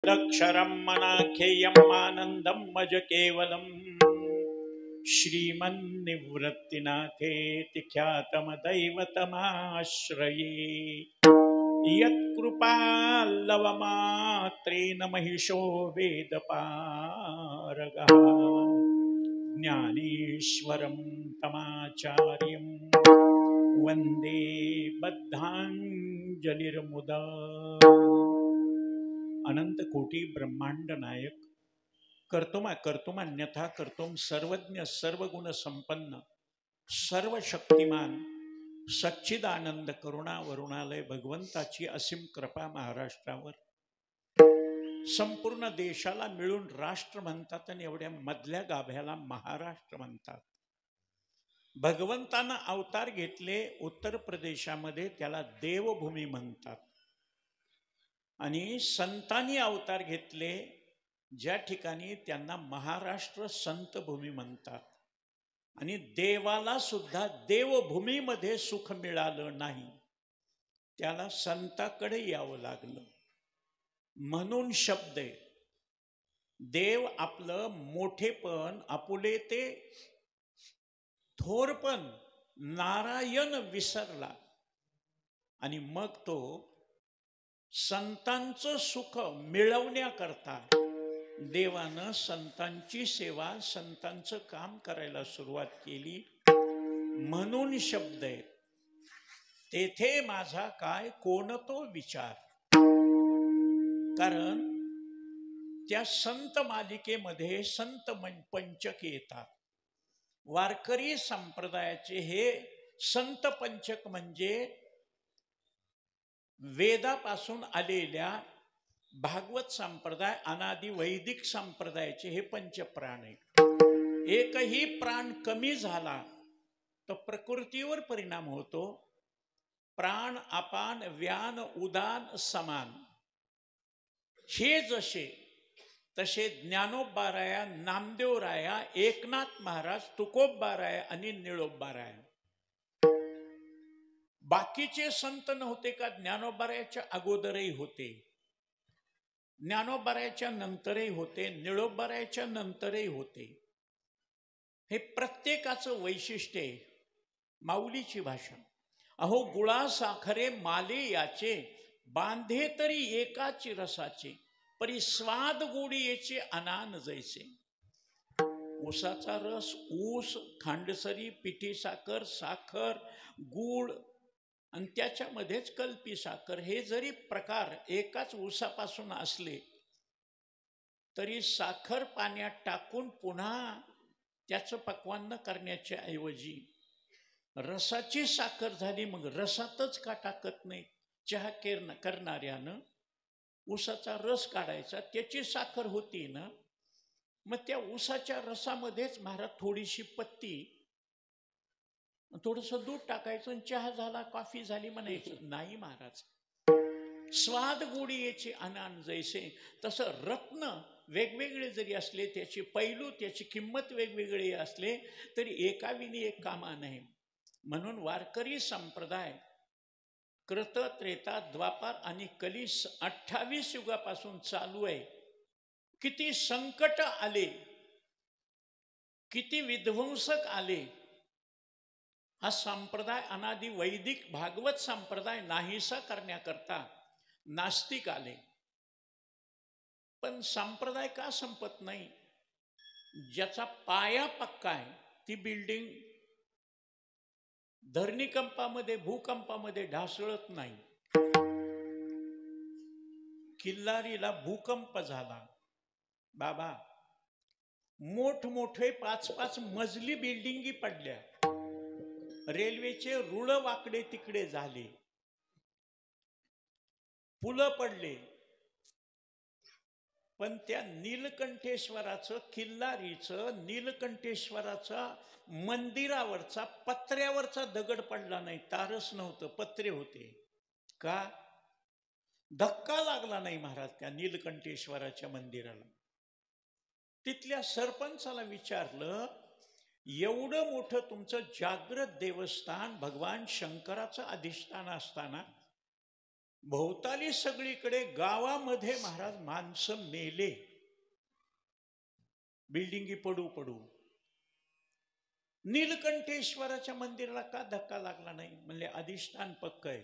अक्षरं मनाख्येयम् आनन्दं मज केवलम् श्रीमन्निवृत्तिनाथेति ख्यातमदैवतमाश्रये यत्कृपाल्लवमात्रेण महिषो वेदपारगः ज्ञानेश्वरं तमाचार्यं वन्दे बद्धाञ्जलिर्मुदा। अनंत कोटी ब्रह्मांड नायक कर्तुमा कर्तुमान्यथा कर्तुम सर्वज्ञ सर्वगुण संपन्न सर्वशक्तिमान सच्चिदानंद करुणा वरुणालय भगवंताची असीम कृपा महाराष्ट्रावर संपूर्ण देशाला मिळून राष्ट्र म्हणतात आणि एवढ्या मधल्या गाभ्याला महाराष्ट्र म्हणतात। भगवंतानं अवतार घेतले उत्तर प्रदेशामध्ये त्याला देवभूमी म्हणतात आणि संतांनी अवतार घेतले ज्या ठिकाणी त्यांना महाराष्ट्र संत भूमी म्हणतात। आणि देवाला सुद्धा देवभूमीमध्ये सुख मिळालं नाही त्याला संताकडे यावं लागलं म्हणून शब्द आहे। देव आपलं मोठेपण आपुले ते थोरपण नारायण विसरला आणि मग तो संतांचं सुख मिळवण्याकरता देवानं संतांची सेवा संतांचं काम करायला सुरुवात केली म्हणून शब्द आहे तेथे माझा काय कोण तो विचार। कारण त्या संत मालिकेमध्ये संत पंचक येतात। वारकरी संप्रदायाचे हे संत पंचक म्हणजे वेदापासून आलेल्या भागवत संप्रदाय अनादि वैदिक संप्रदायाचे हे पंचप्राण आहेत। एकही प्राण कमी झाला तर प्रकृतीवर परिणाम होतो। प्राण अपान व्यान उदान समान हे जसे तसे ज्ञानोबाराया नामदेवराया एकनाथ महाराज तुकोबाराया आणि निळोबाराया बाकीचे संत नव्हते का? ज्ञानोबारायाच्या अगोदरही होते, ज्ञानोबारायाच्या नंतरही होते, निळोबारायाच्या नंतरही होते। हे प्रत्येकाचं वैशिष्ट्य आहे। माऊलीची भाषा अहो गुळा साखरे माले याचे बांधे तरी एकाची रसाचे परी स्वाद गोडी याचे अनान जैसे। ऊसाचा रस ऊस खांडसरी पिठी साखर साखर गूळ आणि त्याच्यामध्येच कल्पी साखर हे जरी प्रकार एकाच ऊसापासून असले तरी साखर पाण्यात टाकून पुन्हा त्याचं पक्वान्न करण्याच्या ऐवजी रसाची साखर झाली मग रसातच का टाकत नाही? चहा करणाऱ्यानं ऊसाचा रस काढायचा त्याची साखर होती ना मग त्या ऊसाच्या रसामध्येच महाराज थोडीशी पत्ती थोडंसं दूध टाकायचं आणि चहा झाला कॉफी झाली म्हणायचं नाही महाराज। स्वाद गोडी याचे अनान जैसे तसं रत्न वेगवेगळे जरी असले त्याची पैलू त्याची किंमत वेगवेगळी असले तरी एका विनी एक कामा नाही। म्हणून वारकरी संप्रदाय कृत त्रेता द्वापार आणि कली 28 युगापासून चालू आहे। किती संकट आले किती विध्वंसक आले हा संप्रदाय अनादि वैदिक भागवत संप्रदाय नाहीसा करण्याकरता नास्तिक आले। पण संप्रदाय का संपत नाही? ज्याचा पाया पक्का आहे ती बिल्डिंग धरणीकंपामध्ये भूकंपामध्ये ढासळत नाही। किल्लारीला भूकंप झाला बाबा मोठमोठे 5-5 मजली बिल्डिंगी पडल्या, रेल्वेचे रुळ वाकडे तिकडे झाले, पुलं पडले, पण त्या नीलकंठेश्वराचं किल्लारीचं नीलकंठेश्वराचा मंदिरावरचा पत्र्यावरचा दगड पडला नाही, तारच नव्हतं, पत्रे होते का? धक्का लागला नाही महाराज त्या नीलकंठेश्वराच्या मंदिराला। तिथल्या सरपंचाला विचारलं एवढं मोठं तुमचं जागृत देवस्थान भगवान शंकराचं अधिष्ठान असताना भोवताली सगळीकडे गावामध्ये महाराज माणसं मेले, बिल्डिंगी पडू पडू. नीलकंठेश्वराच्या मंदिराला का धक्का लागला नाही? म्हणले अधिष्ठान पक्क आहे.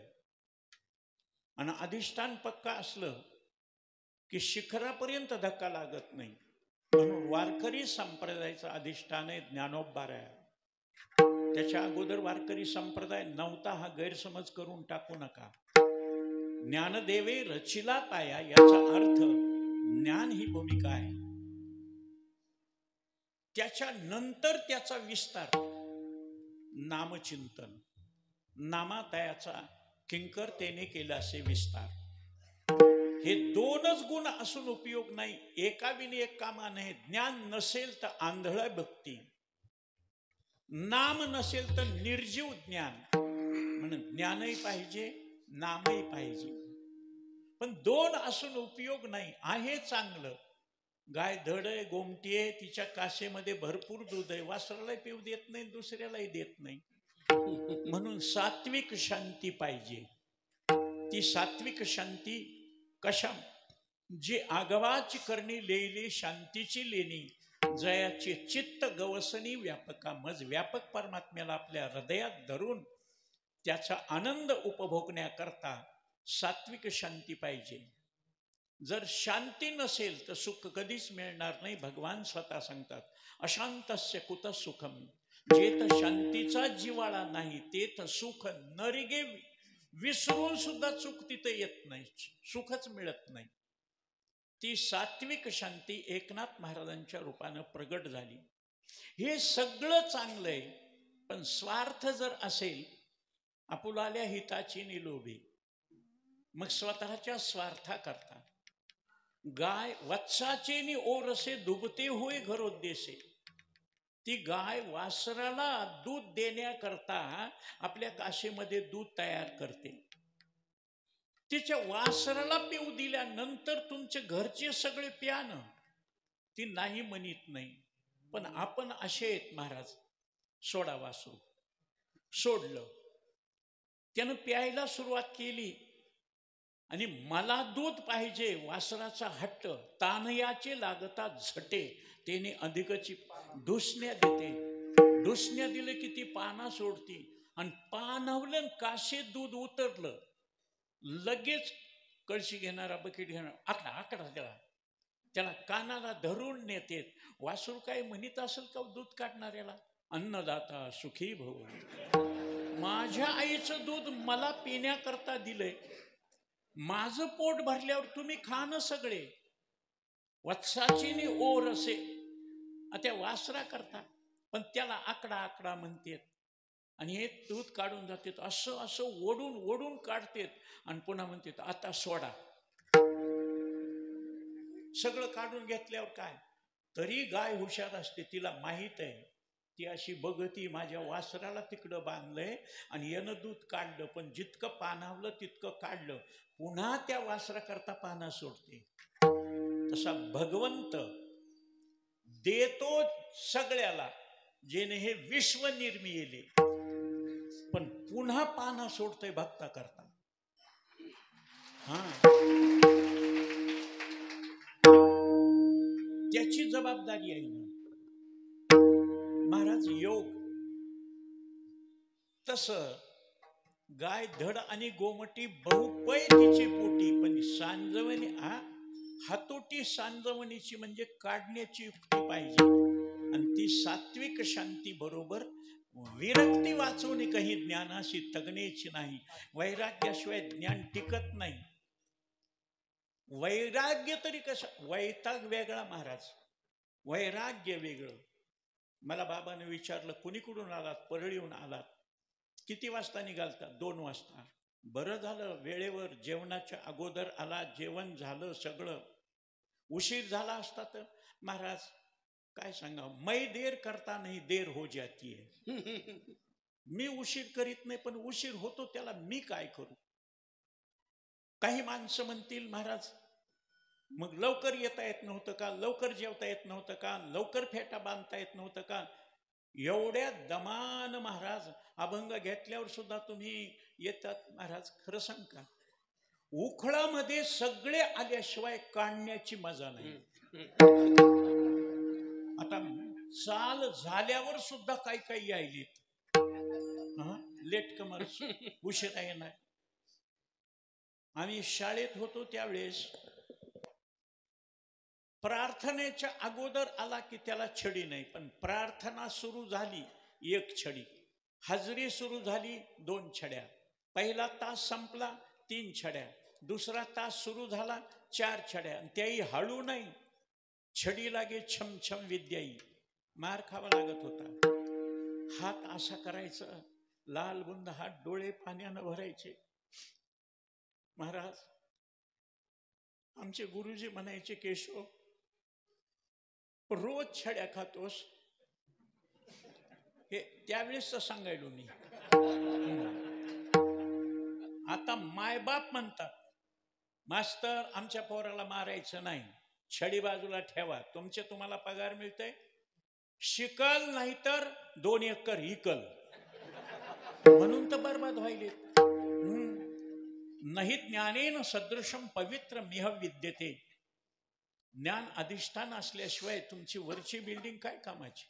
आणि अधिष्ठान पक्का असलं की शिखरापर्यंत धक्का लागत नाही. म्हणून वारकरी संप्रदायाचं अधिष्ठान आहे ज्ञानोबाराया. त्याच्या अगोदर वारकरी संप्रदाय नव्हता, हा गैरसमज करून टाकू नका. ज्ञानदेवे रचिला पाया याचा अर्थ ज्ञान ही भूमिका आहे. त्याच्यानंतर त्याचा विस्तार नामचिंतन, नामातयाचा किंकरतेने केला असे विस्तार. हे दोनच गुण असून उपयोग नाही. एका विनी एक कामा नाही. ज्ञान नसेल तर आंधळ भक्ती, नाम नसेल तर निर्जीव ज्ञान. म्हणून ज्ञानही पाहिजे, नामही पाहिजे. पण दोन असून उपयोग नाही. आहे चांगलं, गाय धड आहे, गोमटी आहे, तिच्या कासेमध्ये भरपूर दूध आहे, वासरालाही पिऊ देत नाही, दुसऱ्यालाही देत नाही. म्हणून सात्विक शांती पाहिजे. ती सात्विक शांती कशा? जी आगवाची करणी लेली शांतीची लेणी, जयाचे चित्त गवसनी व्यापका. मज व्यापक परमात्म्याला आपल्या हृदयात धरून त्याचा आनंद उपभोगण्याकरता सात्विक शांती पाहिजे. जर शांती नसेल तर सुख कधीच मिळणार नाही. भगवान स्वतः सांगतात, अशांतस्य कुत सुखम. जेथ शांतीचा जिवाळा नाही तेथ सुख नरिगे. विसरून सुद्धा सुख तिथे येत नाही, सुखच मिळत नाही. ती सात्विक शांती एकनाथ महाराजांच्या रूपानं प्रगट झाली. हे सगळं चांगलं आहे, पण स्वार्थ जर असेल, आपुलाल्या हिताची निलोभी, मग स्वतःच्या स्वार्था करता. गाय वत्साचे नि ओरसे दुबते होय घरोद्देशे. ती गाय वासराला दूध देण्याकरता आपल्या काशीमध्ये दूध तयार करते. तिच्या वासराला पिऊ दिल्यानंतर तुमचे घरचे सगळे प्यान ती नाही म्हणत नाही. पण आपण असे आहेत महाराज, सोडा वासरू. सोडलं, त्यानं प्यायला सुरुवात केली आणि मला दूध पाहिजे. वासराचा हट्ट, तानयाचे लागता झटे, त्याने अधिकची ढुसण्या देते. ढुसण्या दिलं की ती पाना सोडती आणि पानवलं काशे दूध उतरलं, लगेच कळशी घेणारा, बकेट घेणार, आकडा आकडा त्याला कानाला धरून नेते. वासरू काय म्हणत असेल का दूध काढणाऱ्याला? अन्नदाता सुखी भव. माझ्या आईचं दूध मला पिण्याकरता दिलंय, माझं पोट भरल्यावर तुम्ही खा ना सगळे. वत्साची नि ओर असे त्या वासरा करता, पण त्याला आकडा आकडा म्हणतात आणि हे दूध काढून जातात. असं असं ओढून ओढून काढतात आणि पुन्हा म्हणतात आता सोडा. सगळं काढून घेतल्यावर काय? तरी गाय हुशार असते, तिला माहित आहे. ती अशी बघती, माझ्या वासराला तिकडं बांधलंय आणि यानं दूध काढलं, पण जितकं पाणावलं तितकं काढलं, पुन्हा त्या वासरा करता पाना सोडते. तसा भगवंत देतो सगळ्याला, जेने हे विश्व निर्मिले, पण पुन्हा पाना सोडतोय भक्ता करता. त्याची जबाबदारी आहे ना महाराज. योग तस गाय धड आणि गोमटी बहुपय तिची पोटी, पण सांजवणी हातोटी सांजवणीची म्हणजे काढण्याची युक्ती पाहिजे. आणि ती सात्विक शांती बरोबर विरक्ती वाचवणे काही ज्ञानाशी तगण्याची नाही. वैराग्याशिवाय ज्ञान टिकत नाही. वैराग्य तरी कसं? वैताग वेगळा महाराज, वैराग्य वेगळं. मला बाबाने विचारलं, कुणीकडून आलात? परळीहून आलात. किती वाजता निघालता? 2 वाजता. बरं झालं, वेळेवर जेवणाच्या अगोदर आला, जेवण झालं सगळं. उशीर झाला असता तर महाराज काय सांगा, मै देर करता नाही देर हो जाती है. मी उशीर करीत नाही, पण उशीर होतो त्याला मी काय करू? काही माणसं म्हणतील, महाराज मग लवकर येता येत नव्हतं का? लवकर जेवता येत नव्हतं का? लवकर फेटा बांधता येत नव्हतं का? एवढ्या दमान महाराज अभंग घेतल्यावर सुद्धा तुम्ही येतात महाराज, खरं सांग का? उखळामध्ये सगळे आल्याशिवाय काढण्याची मजा नाही. आता चाल झाल्यावर सुद्धा काही काही यायलेत, लेट कमर्स, उशिरा येणार. आम्ही शाळेत होतो त्यावेळेस प्रार्थनेच्या अगोदर आला की त्याला छडी नाही, पण प्रार्थना सुरू झाली 1 छडी, हजरी सुरू झाली 2 छड्या, पहिला तास संपला 3 छड्या, दुसरा तास सुरू झाला 4 छड्या, त्याही हळू नाही, छडी लागे छमछम विद्याई. मार खावा लागत होता. हात असा करायचा, लाल बुंद हात, डोळे पाण्यानं भरायचे. महाराज, आमचे गुरुजी म्हणायचे, केशव रोज छड्या खातोस? हे त्यावेळेस सांगायलो मी. आता मायबाप म्हणतात, मास्तर आमच्या पोराला मारायचं नाही, छडी बाजूला ठेवा, तुम्हाला पगार मिळतंय, शिकल नाही तर 2 एकर इकल, म्हणून तर बरबाद व्हायले. नाही ज्ञानेन सदृशम पवित्र मिह विद्यते. ज्ञान अधिष्ठान असल्याशिवाय तुमची वरची बिल्डिंग काय कामाची.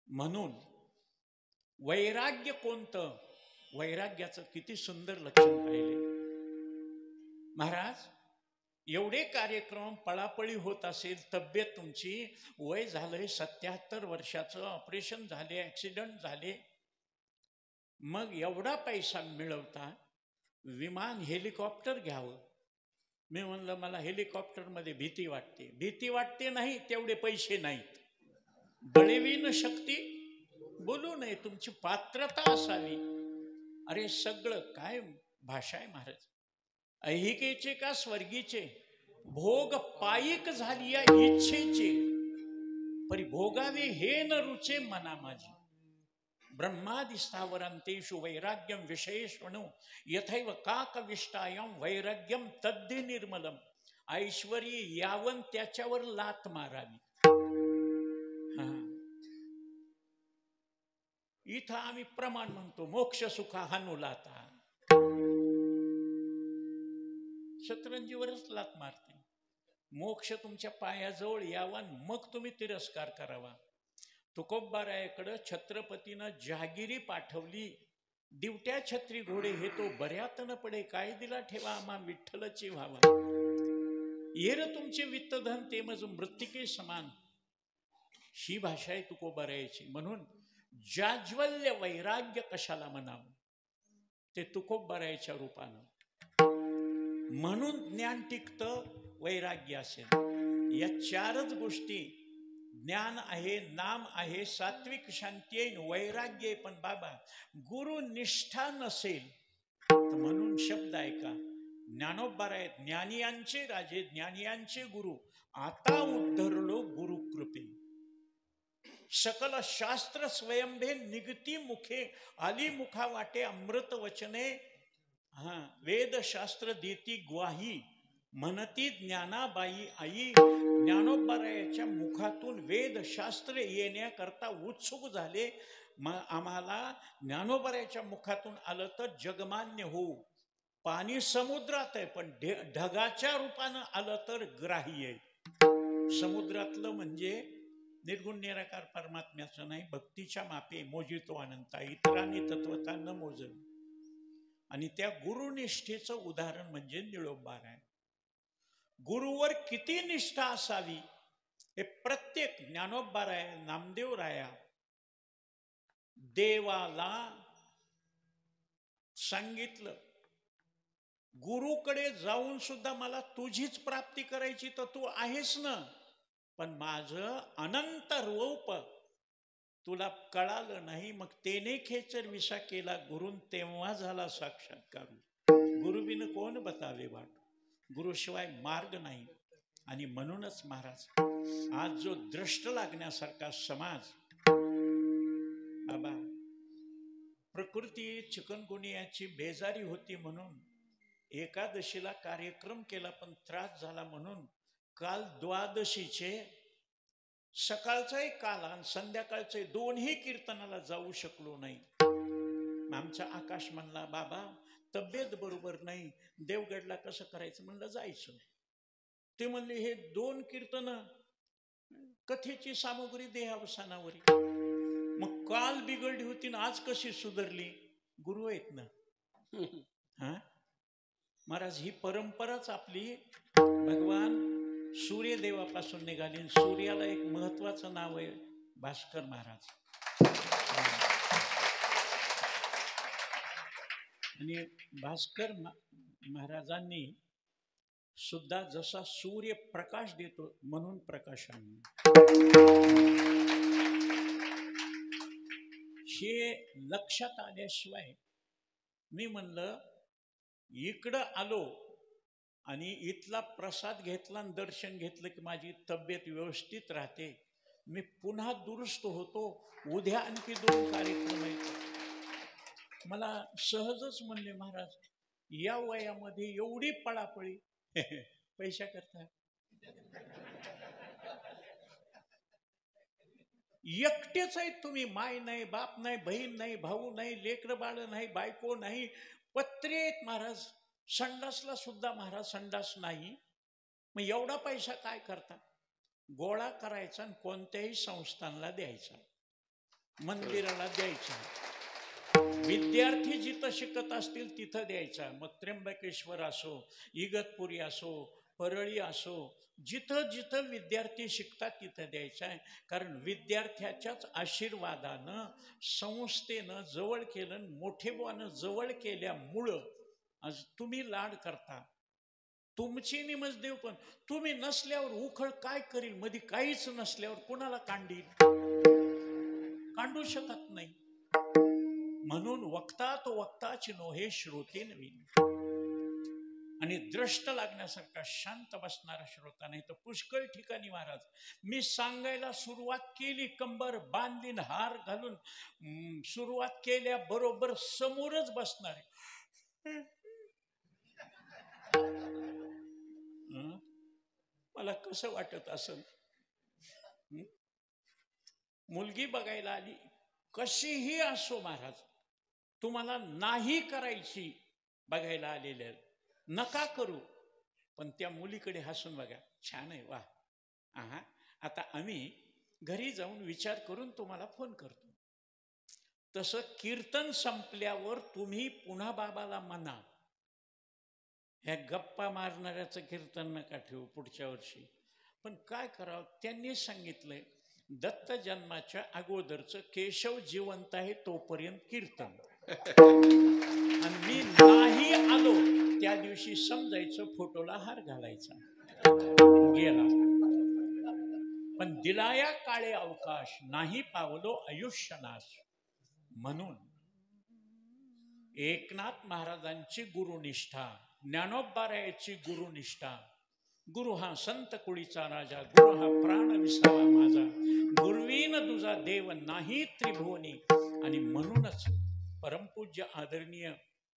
म्हणून वैराग्य कोणतं, वैराग्याचं किती सुंदर लक्षण पाहिले महाराज. एवढे कार्यक्रम पळापळी होत असेल, तब्येत तुमची, वय झालंय 77 वर्षाचं, ऑपरेशन झाले, ऍक्सिडेंट झाले, मग एवढा पैसा मिळवता, विमान हेलिकॉप्टर घ्यावं. मी म्हणलं मला हेलिकॉप्टरमध्ये भीती वाटते. भीती वाटते नाही, तेवढे पैसे नाहीत. बळेवीन शक्ती बोलू नये, तुमची पात्रता असावी. अरे सगळं काय भाषा आहे महाराज. ऐहिकेचे का स्वर्गीचे, भोग पायिक झाली या इच्छेचे, परिभोगावे हे न रुचे मना माझी. ब्रह्मादि स्थावरांतेषु वैराग्यम विशेषणो यथैव काकविष्टायम वैराग्यम तद्धि निर्मलम. ऐश्वर्य यावन त्याच्यावर लात मारावी. इथं आम्ही प्रमाण म्हणतो, मोक्ष सुखा हानुलाता, शतरंजीवरच लात मारते. मोक्ष तुमच्या पायाजवळ यावा, मग तुम्ही तिरस्कार करावा. तुकोबारायाकडं छत्रपतीनं जहागिरी पाठवली, दिवट्या छत्री घोडे हे तो बऱ्यात न पडे, काय दिला ठेवा आम्हा विठ्ठलची व्हावा. येर तुमचे वित्तधन ते मज मृत्तिके समान. ही भाषा आहे तुकोबारायाची. म्हणून जाज्वल्य वैराग्य कशाला म्हणावं, ते तुकोबारायाच्या रूपानं. म्हणून ज्ञान टिकतं, वैराग्य असेल. या 4च गोष्टी, ज्ञान आहे, नाम आहे, सात्विक शांती आहे, वैराग्य आहे. पण बाबा गुरु निष्ठा नसेल तर म्हणून शब्द ऐका, ज्ञानोबाराय ज्ञानियांचे राजे, ज्ञानियांचे गुरु, आता उद्धरलो गुरु कृपे. सकल शास्त्र स्वयंभे निगती मुखे, आली मुखा वाटे अमृत वचने. वेद शास्त्र देती ग्वाही, म्हणती ज्ञानाबाई आई. ज्ञानोबारायाच्या मुखातून वेदशास्त्र येण्याकरता उत्सुक झाले. आम्हाला ज्ञानोबारायाच्या मुखातून आलं तर जगमान्य होऊ. पाणी समुद्रात आहे, पण ढगाच्या रूपानं आलं तर ग्राही आहे. समुद्रातलं म्हणजे निर्गुण निराकार परमात्म्याचं नाही, भक्तीच्या मापे मोजितो अनंता, इतरांनी तत्वता न मोजल. आणि त्या गुरुनिष्ठेचं उदाहरण म्हणजे निळोबाराय. गुरुवर किती निष्ठा असावी हे प्रत्येक ज्ञानोबाराय, नामदेवराया देवाला सांगितलं. गुरुकडे जाऊन सुद्धा मला तुझीच प्राप्ती करायची तर तू आहेस ना, पण माझं अनंत रूप तुला कळालं नाही. मग तेने खेचर विसा केला गुरुन, तेव्हा झाला साक्षात्कार. गुरुविन कोण बतावे वाट, गुरुशिवाय मार्ग नाही. आणि म्हणूनच महाराज आज जो द्रष्ट लागण्यासारखा समाज, बाबा प्रकृती चिकनगुनियाची बेजारी होती म्हणून एकादशीला कार्यक्रम केला, पण त्रास झाला म्हणून काल द्वादशीचे सकाळचाही काल आणि संध्याकाळचे 2ही कीर्तनाला जाऊ शकलो नाही. आमचा आकाश म्हणला, बाबा तब्येत बरोबर नाही, देवगडला कसं करायचं? म्हणलं जायचं. ते म्हणले हे 2 कीर्तन कथेची सामुग्री देहावसानावरी. मग काल बिघडली होती ना आज कशी सुधारली? गुरु आहेत ना. हा महाराज, ही परंपराच आपली भगवान सूर्यदेवापासून निघाली. सूर्याला एक महत्वाचं नाव आहे भास्कर महाराज. आणि भास्कर महाराजांनी सुद्धा जसा सूर्य प्रकाश देतो म्हणून प्रकाशाने, हे लक्षात आल्याशिवाय मी म्हणलं इकडं आलो आणि इथला प्रसाद घेतला आणि दर्शन घेतलं की माझी तब्येत व्यवस्थित राहते, मी पुन्हा दुरुस्त होतो. उद्या आणखी 2 कार्यक्रम आहेत. मला सहजच म्हणले महाराज या वयामध्ये एवढी पळापळी पैसा करता? एकटेच आहेत तुम्ही, माय नाही, बाप नाही, बहीण नाही, भाऊ नाही, लेकर बाळ नाही, बायको नाही, पत्रे आहेत महाराज. संडासला सुद्धा महाराज संडास नाही. मग एवढा पैसा काय करता? गोळा करायचा आणि कोणत्याही संस्थांना द्यायचा, मंदिराला द्यायचा, विद्यार्थी जिथं शिकत असतील तिथं द्यायचा. मग त्र्यंबकेश्वर असो, इगतपुरी असो, परळी असो, जिथं जिथं विद्यार्थी शिकतात तिथं द्यायचं आहे. कारण विद्यार्थ्याच्याच आशीर्वादानं संस्थेनं जवळ केलं, मोठेवानं जवळ केल्यामुळं आज तुम्ही लाड करता. तुमची निमज देव, पण तुम्ही नसल्यावर उखळ काय करील? मध्ये काहीच नसल्यावर कोणाला कांडील? कांडू शकत नाही. म्हणून वक्ता तो वक्ताची नोहे श्रोते नवीन. आणि द्रष्ट लागण्यासारखा शांत बसणारा श्रोता नाही तर पुष्कळ ठिकाणी महाराज मी सांगायला सुरुवात केली, कंबर बांधलीन हार घालून सुरुवात केल्या बरोबर समोरच बसणारे मला कसं वाटत असेल? मुलगी बघायला आली, कशीही असो महाराज, तुम्हाला नाही करायची, बघायला आलेल्या नका करू, पण त्या मुलीकडे हसून बघा, छान आहे, वा. आता आम्ही घरी जाऊन विचार करून तुम्हाला फोन करतो. तसं कीर्तन संपल्यावर तुम्ही पुन्हा बाबाला म्हणा, ह्या गप्पा मारणाऱ्याचं कीर्तन नका ठेवू पुढच्या वर्षी. पण काय करावं? त्यांनी सांगितलंय दत्त जन्माच्या अगोदरचं केशव जिवंत आहे तोपर्यंत कीर्तन. आणि मी नाही आलो त्या दिवशी समजायचं फोटोला हार घालायचा, गेला. पण दिलाया काळे अवकाश, नाही पावलो आयुष्य नाश. म्हणून एकनाथ महाराजांची गुरुनिष्ठा, ज्ञानोबारायाची गुरुनिष्ठा, गुरु हा संत कुळीचा राजा, गुरु हा प्राण विसावा माझा, गुरुवीन तुझा देव नाही त्रिभुवनी. आणि म्हणूनच परमपूज्य आदरणीय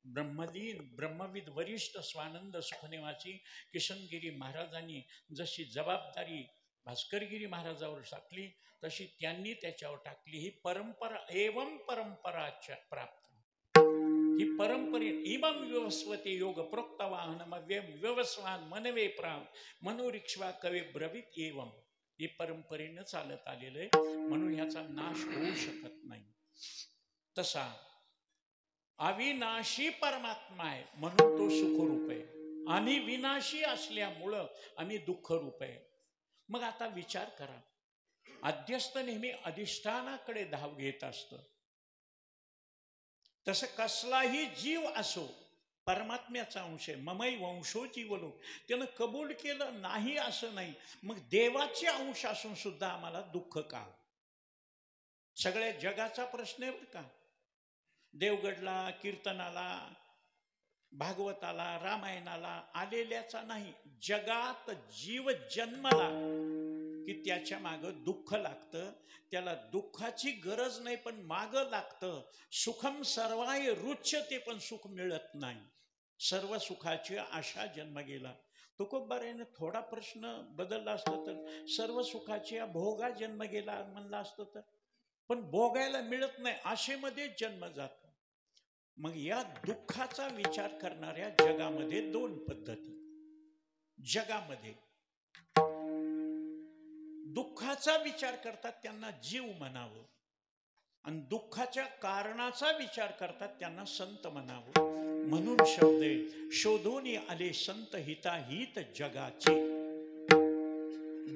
ब्रह्मलीन ब्रह्मविद वरिष्ठ स्वानंद सुखनिवासी किशनगिरी महाराजांनी जशी जबाबदारी भास्करगिरी महाराजावर टाकली तशी त्यांनी त्याच्यावर टाकली. ही परंपरा एवं परंपराच्या प्राप्त, ही परंपरे इमं व्यवस्वते योग प्रोक्तवाहन व्यवस्वान मनवे प्राण मनोरिक्ष्वा कवे ब्रवीत एवं. ही परंपरेनं चालत आलेलं आहे, म्हणून ह्याचा नाश होऊ शकत नाही. तसा अविनाशी परमात्मा आहे म्हणून तो सुखरूप आहे, आम्ही विनाशी असल्यामुळं आम्ही दुःखरूप आहे. मग आता विचार करा, अध्यस्त नेहमी अधिष्ठानाकडे धाव घेत असतं. तसं कसलाही जीव असो परमात्म्याचा अंश आहे. ममई वंशो जीवलो, त्यानं कबूल केलं नाही असं नाही. मग देवाचे अंश असून सुद्धा आम्हाला दुःख का? सगळ्या जगाचा प्रश्न आहे बरं का. देवगडला, कीर्तनाला, भागवताला, रामायणाला आलेल्याचा नाही. जगात जीव जन्मला की त्याच्या मागं दुःख लागतं. त्याला दुःखाची गरज नाही पण मागं लागतं. सुखम सर्वाय रुच्यते, पण सुख मिळत नाही. सर्व सुखाची आशा जन्म गेला. तुकोबारायाने थोडा प्रश्न बदलला असता तर सर्व सुखाची भोगा जन्म गेला म्हणला असतं तर, पण भोगायला मिळत नाही आशेमध्ये जन्म जातो. मग या दुःखाचा विचार करणाऱ्या जगामध्ये दोन पद्धती. जगामध्ये दुःखाचा विचार करतात त्यांना जीव म्हणावं, आणि दुःखाच्या कारणाचा विचार करतात त्यांना संत म्हणावं. म्हणून शब्द आहे, शोधून आले संत हिताहित जगाचे.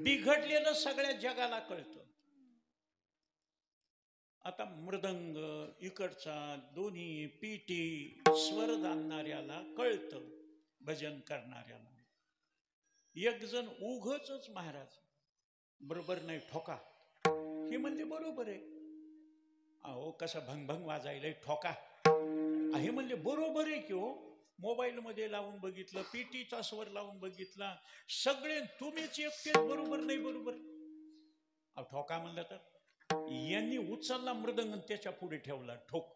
बिघडलेलं सगळ्या जगाला कळतं. आता मृदंग इकडचा, दोन्ही पिटी स्वर जाणणाऱ्याला कळतं, भजन करणाऱ्याला. एक जण उघच महाराज बरोबर नाही ठोका, हे म्हणजे बरोबर आहे. अहो कसं भंगभंग वाजायला ठोका, हे म्हणजे बरोबर आहे की हो. मोबाईल मध्ये लावून बघितलं, पीटीचा स्वर लावून बघितला, सगळे तुम्हीच एकटेच बरोबर नाही बरोबर. ठोका म्हणलं तर यांनी उचलला मृदंग त्याच्या पुढे ठेवला, ठोक.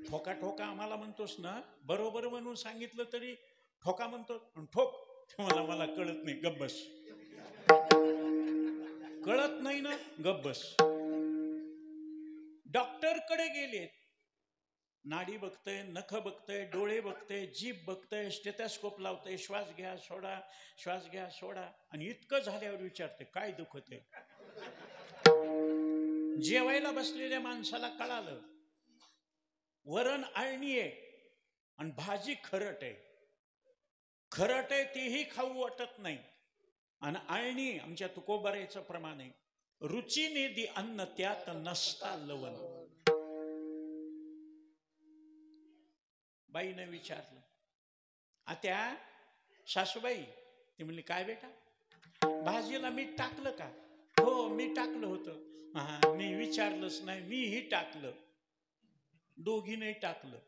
ठोका ठोका आम्हाला म्हणतोस ना, बरोबर म्हणून सांगितलं तरी ठोका म्हणतो, ठोक. मला कळत नाही, गब्बस. कळत नाही ना, गब्बस. डॉक्टर कडे गेले, नाडी बघतय, नख बघतय, डोळे बघतय, जीभ बघतय, स्टेथोस्कोप लावतय, श्वास घ्या सोडा, श्वास घ्या सोडा, आणि इतकं झाल्यावर विचारते काय दुखत आहे. जेवायला बसलेल्या माणसाला कळालं, वरण आळणी आहे आणि भाजी खरट आहे. खरट आहे तीही खाऊ वाटत नाही, आणि आळणी आमच्या तुकोबारायचं प्रमाण आहे, रुचीने दी अन्न त्यात नसता लवण. बाईने विचारलं, आत्या सासूबाई. ती म्हणली काय बेटा, भाजीला मीठ टाकलं का? हो मी टाकलं होतं. हा मी विचारलंच नाही, मीही टाकलं. दोघीने टाकलं,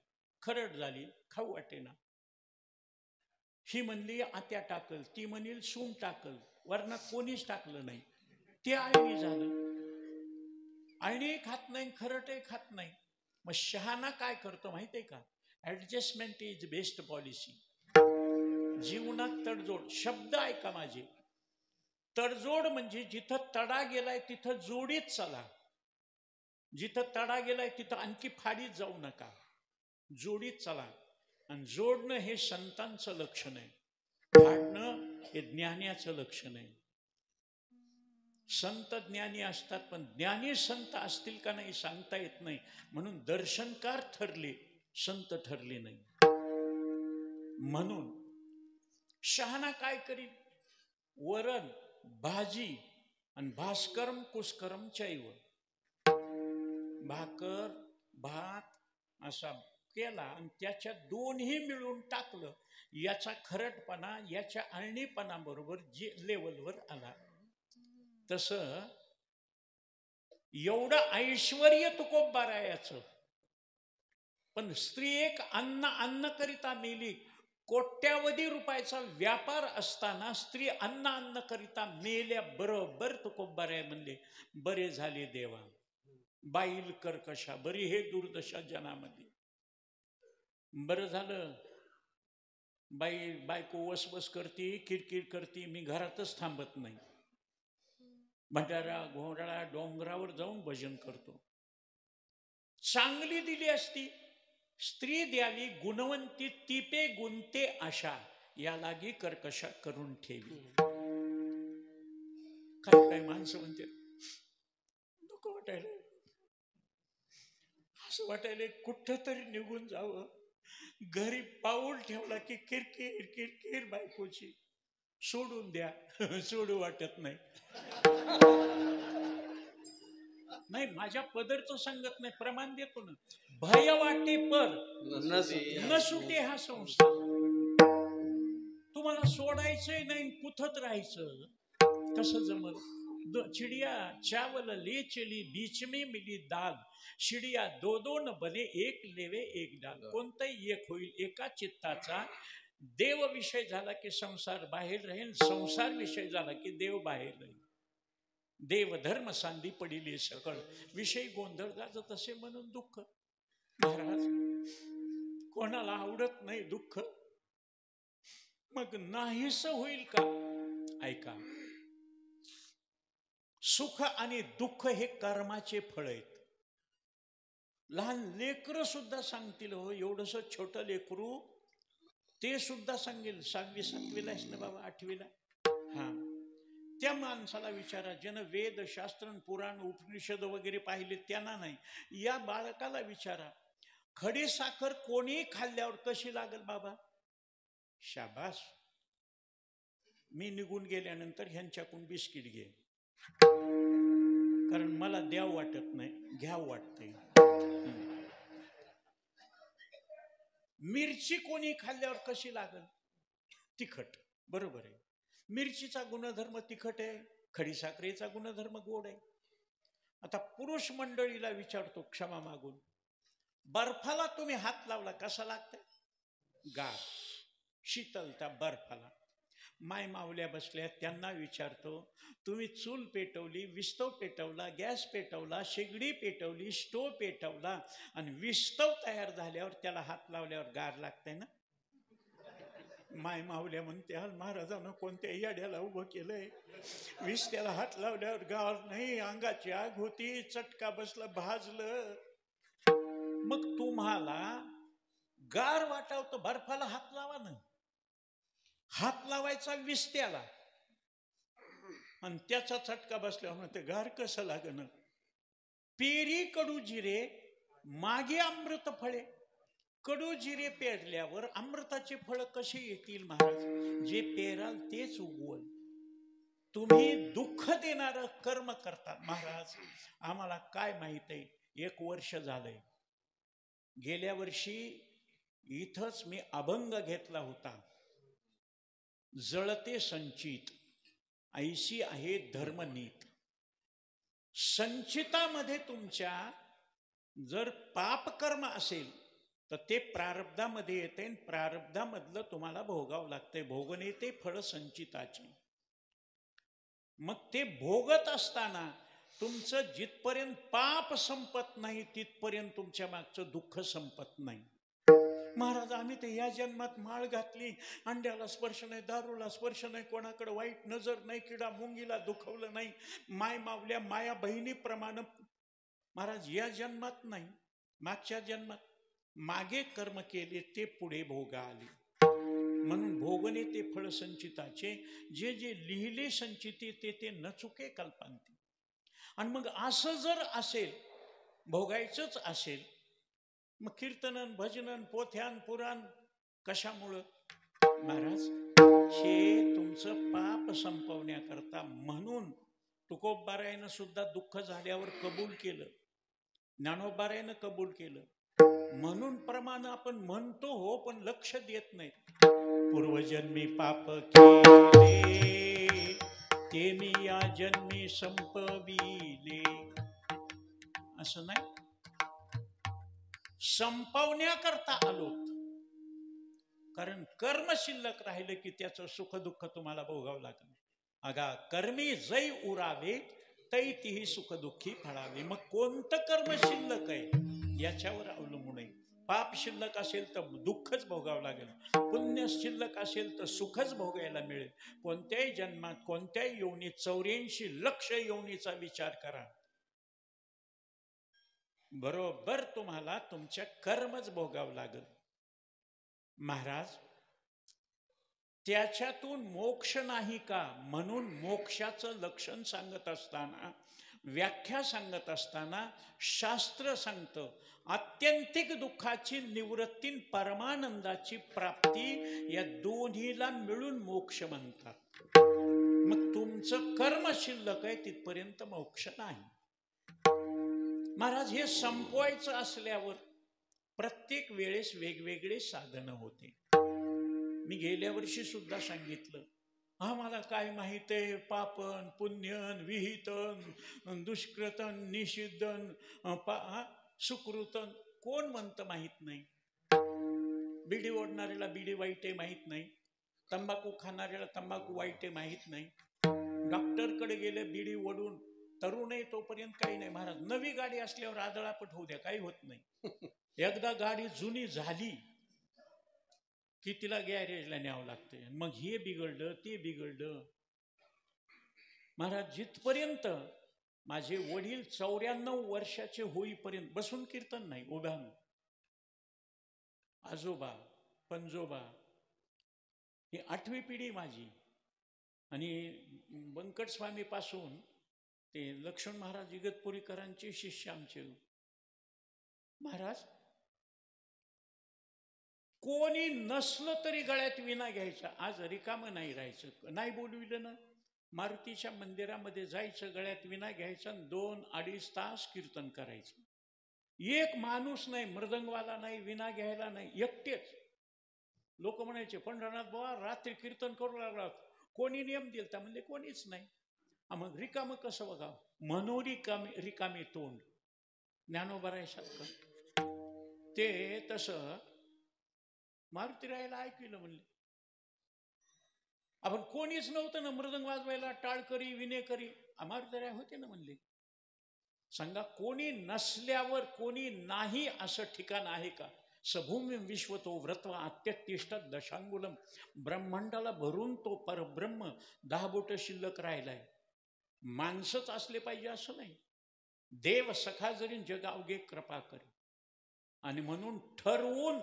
खरड झाली, खाऊ वाटेना. ही म्हणली आत्या टाकल, ती म्हणील सून टाकल, वरणात कोणीच टाकलं नाही, ते आळणी झालं. आळणी खात नाही, खरटही खात नाही. मग शहाणा काय करतो माहितीये का? Adjustment is best policy. जीवनात तडजोड. शब्द ऐका माझे. तडजोड म्हणजे जिथं तडा गेलाय तिथं जोडीत चला, जिथं तडा गेलाय तिथं आणखी फाडीत जाऊ नका, जोडीत चला. आणि जोडणं हे संतांचं लक्षण आहे, फाडणं हे ज्ञानाचं लक्षण आहे. संत ज्ञानी असतात, पण ज्ञानी संत असतील का नाही सांगता येत नाही. म्हणून दर्शनकार ठरले, संत ठरले नाही. म्हणून शहाणा काय करील? वरण भाजी आणि भास्करम कुस्करम चैव, भाकर भात असा केला आणि त्याच्यात दोन्ही मिळून टाकलं, याचा खरटपणा याच्या आळणीपणा बरोबर जे लेवलवर आला. तसं एवढं ऐश्वर्य तुकोबारायाचं, पण स्त्री एक अन्न करिता मेली. कोट्यावधी रुपयाचा व्यापार असताना स्त्री अन्न करिता मेल्या बरोबर तुकोबाराय म्हणले, बरे झाले देवा, बाईल कर्कशा बरी हे दुर्दशा जनामध्ये. बरं झालं, बायको वसवस करती, किरकिर करती, मी घरातच थांबत नाही, भंडारा घोडाळा डोंगरावर जाऊन भजन करतो. चांगली दिली असती, स्त्री द्यावी गुणवंती, तिपे गुणते आशा, या लागी कर्कशा करून ठेवी. काय माणसं म्हणते, नको वाटायला, असं वाटायला कुठं तरी निघून जावं. घरी पाऊल ठेवला की किरकिर किरकिर बायकोची, सोडून द्या, सोडू वाटत नाही. नाही माझ्या पदरचं सांगत नाही, प्रमाण देतो ना. भय वाटे पर न सुटे हा संसार. तुम्हाला सोडायचंय नाही, कुथत राहायचं, कसं जमल? चिडिया चावल ले चली बीच में मिली दाल, चिडिया दो दो न बने एक लेवे एक डाल. कोणताही एक होईल, एका चित्ताचा. देव विषय झाला की संसार बाहेर राहील, संसार विषय झाला की देव बाहेर राहील. देव धर्म सांदी पडिले सकळ, विषयी गोंधळ झालं तसे म्हणून दुःख. महाराज कोणाला आवडत नाही दुःख, मग नाहीस होईल का? ऐका, सुख आणि दुःख हे कर्माचे फळ आहेत. लहान लेकरं सुद्धा सांगतील हो, एवढंस छोटं लेकरू ते सुद्धा सांगेल. 6वी 7वीला आहेस ना बाबा, 8वीला. हा, त्या माणसाला विचारा ज्यानं वेद शास्त्र पुराण उपनिषद वगैरे पाहिले, त्यांना नाही. या बालकाला विचारा खडी साखर कोणी खाल्ल्यावर कशी लागल बाबा. शाबास. मी निघून गेल्यानंतर ह्यांच्याकडून बिस्किट घे, कारण मला द्याव वाटत नाही, घ्याव वाटतंय. मिरची कोणी खाल्ल्यावर कशी लागल, तिखट. बरोबर आहे. मिरचीचा गुणधर्म तिखट आहे, खडीसाखरेचा गुणधर्म गोड आहे. आता पुरुष मंडळीला विचारतो क्षमा मागून, बर्फाला तुम्ही हात लावला कसा लागतंय, गार, शीतलता बर्फाला. माय मावल्या बसल्या, त्यांना विचारतो तुम्ही चूल पेटवली, विस्तव पेटवला, गॅस पेटवला, शेगडी पेटवली, स्टोव पेटवला, आणि विस्तव तयार झाल्यावर त्याला हात लावल्यावर गार लागतंय ना. माय मावल्या म्हणते, महाराजांना कोणत्या याड्याला उभं केलंय, विस्त्याला हात लावल्यावर गार नाही, अंगाची आग होती, चटका बसला, भाजलं. मग तुम्हाला गार वाटावतं, बर्फाला हात लावा ना. हात लावायचा विस्त्याला, आणि त्याचा चटका बसल्यावर म्हणते गार कसं लागणं. पेरी कडू जिरे मागे अमृत फळे. कडू जिरे पेरल्यावर अमृताचे फळ कसे येतील महाराज, जे पेराल तेच उगवल. तुम्ही दुःख देणारं कर्म करता महाराज. आम्हाला काय माहित आहे, 1 वर्ष झालंय. गेल्या वर्षी इथंच मी अभंग घेतला होता, जळते संचित ऐशी आहे धर्मनीत. संचितामध्ये तुमच्या जर पापकर्म असेल तर ते प्रारब्धामध्ये येते, प्रारब्धामधलं तुम्हाला भोगावं लागतंय. भोगून येते फळ संचिताची. मग ते भोगत असताना तुमचं जिथपर्यंत पाप संपत नाही तिथपर्यंत तुमच्या मागचं दुःख संपत नाही. महाराज आम्ही तर या जन्मात माळ घातली, अंड्याला स्पर्श नाही, दारूला स्पर्श नाही, कोणाकडे वाईट नजर नाही, किडा मुंगीला दुखवलं नाही, माय मावल्या माया बहिणीप्रमाणे महाराज या जन्मात नाही, मागच्या जन्मात मागे कर्म केले ते पुढे भोगा आले. म्हणून भोगणे ते फळ संचिताचे, जे जे लिहिले संचिते ते ते न चुके कल्पांती. आणि मग असं जर असेल, भोगायचंच असेल, मग कीर्तनन भजनन पोथ्यान पुराण कशामुळं महाराज, हे तुमचं पाप संपवण्याकरता. म्हणून तुकोबारायनं सुद्धा दुःख झाल्यावर कबूल केलं, ज्ञानोबारायनं कबूल केलं. म्हणून प्रमाण आपण म्हणतो हो, पण लक्ष देत नाही. पूर्वजन्मी पाप केले ते मी या जन्मी संपविले, असं नाही. संपवण्याकरता आलो, कारण कर्म शिल्लक राहिलं की त्याचं सुख दुःख तुम्हाला भोगावं लागलं. अगा कर्मी जै उरावे तै तिही सुख दुःखी फळावे. मग कोणतं कर्म शिल्लक आहे याच्यावर अवलंबून आहे. पाप शिल्लक असेल तर दुःखच भोगावं लागेल, पुण्य शिल्लक असेल तर सुखच भोगायला मिळेल. कोणत्याही जन्मात कोणत्याही योनीत 84 लक्ष योनीचा विचार करा, बरोबर तुम्हाला तुमच्या कर्मच भोगावं लागेल. महाराज त्याच्यातून मोक्ष नाही का, म्हणून मोक्षाचं लक्षण सांगत असताना, व्याख्या सांगत असताना शास्त्र सांगतं आत्यंतिक दुःखाची निवृत्ती, परमानंदाची प्राप्ती, या दोन्हीला मिळून मोक्ष म्हणतात. मग तुमचं कर्म शिल्लक आहे तिथपर्यंत मोक्ष नाही. महाराज हे संपवायचं असल्यावर प्रत्येक वेळेस वेगवेगळे साधनं होते. मी गेल्या वर्षी सुद्धा सांगितलं, आम्हाला काय माहित आहे, पापन पुण्यन विहितन दुष्कृतन निषिद्धन सुकृतन कोण म्हणतं माहित नाही. बिडी ओढणाऱ्याला बिडी वाईट आहे माहित नाही, तंबाखू खाणाऱ्याला तंबाखू वाईट आहे माहित नाही. डॉक्टरकडे गेले बिडी ओढून, तरुण आहे तोपर्यंत काही नाही महाराज. नवी गाडी असल्यावर आदळापट होऊ द्या, काही होत नाही. एकदा गाडी जुनी झाली की तिला गॅरेजला न्यावं लागते, मग हे बिघडलं ते बिघडलं. महाराज जिथपर्यंत माझे वडील 94 वर्षाचे होईपर्यंत बसून कीर्तन नाही, उभ्यानं. आजोबा पंजोबा ही 8वी पिढी माझी. आणि बंकट स्वामी पासून ते लक्ष्मण महाराज इगतपुरीकरांचे शिष्य आमचे. महाराज कोणी नसलं तरी गळ्यात विना घ्यायचा. आज रिकामं नाही राहायचं. नाही बोलविलं ना, मारुतीच्या मंदिरामध्ये जायचं, गळ्यात विना घ्यायचा, 2-2.5 तास कीर्तन करायचं. एक माणूस नाही, मृदंगवाला नाही, विना घ्यायला नाही, एकटेच. लोक म्हणायचे पंढरनाथ बाबा रात्री कीर्तन करू लागला, कोणी नियम दिलता? म्हणजे कोणीच नाही. मग रिकामं कसं बघा, मनोरिकामी रिकामी तोंड. ज्ञानोबा रायसारखं ते तसं मारुती राहायला ऐकलं म्हणले. आपण कोणीच नव्हतं ना मृदंग वाजवायला, टाळकरी विनेकरी. मारुती राय होते ना म्हणले. सांगा, कोणी नसल्यावर कोणी नाही असं ठिकाण आहे का? सभूमी विश्वतो व्रत्वा अत्यतिष्ठत दशांगुलम. ब्रह्मांडाला भरून तो परब्रह्म 10 बोट शिल्लक राहिलाय. माणसंच असले पाहिजे असं नाही. देव सखा जरी जगावगे कृपा करी. आणि म्हणून ठरवून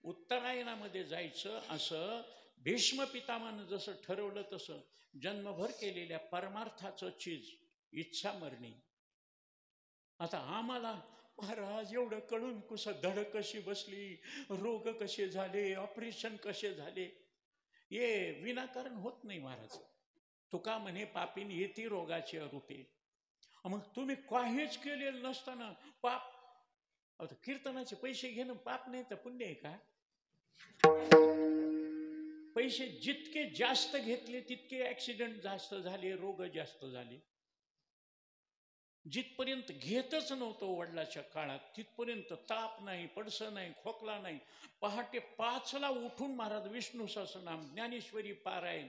उत्तरायणामध्ये जायचं असं भीष्म पितामहानं जसं ठरवलं, तसं जन्मभर केलेल्या परमार्थाचं चीज इच्छा मरणी. आता आम्हाला महाराज एवढं कळून कसं धड कशी बसली, रोग कसे झाले, ऑपरेशन कसे झाले, हे विनाकारण होत नाही महाराज. तुका म्हणे पापीन येती रोगाची अरूपे. मग तुम्ही काहीच केलेलं नसताना पाप. आता कीर्तनाचे पैसे घेणं पाप नाही तर पुण्य आहे का? पैसे जितके जास्त घेतले तितके ऍक्सिडेंट जास्त झाले, रोग जास्त झाले. जिथपर्यंत घेतच नव्हतं वडिलाच्या काळात, तिथपर्यंत ताप नाही, पडसं नाही, खोकला नाही. पहाटे 5ला उठून महाराज विष्णू सहस्रनाम, ज्ञानेश्वरी पारायण,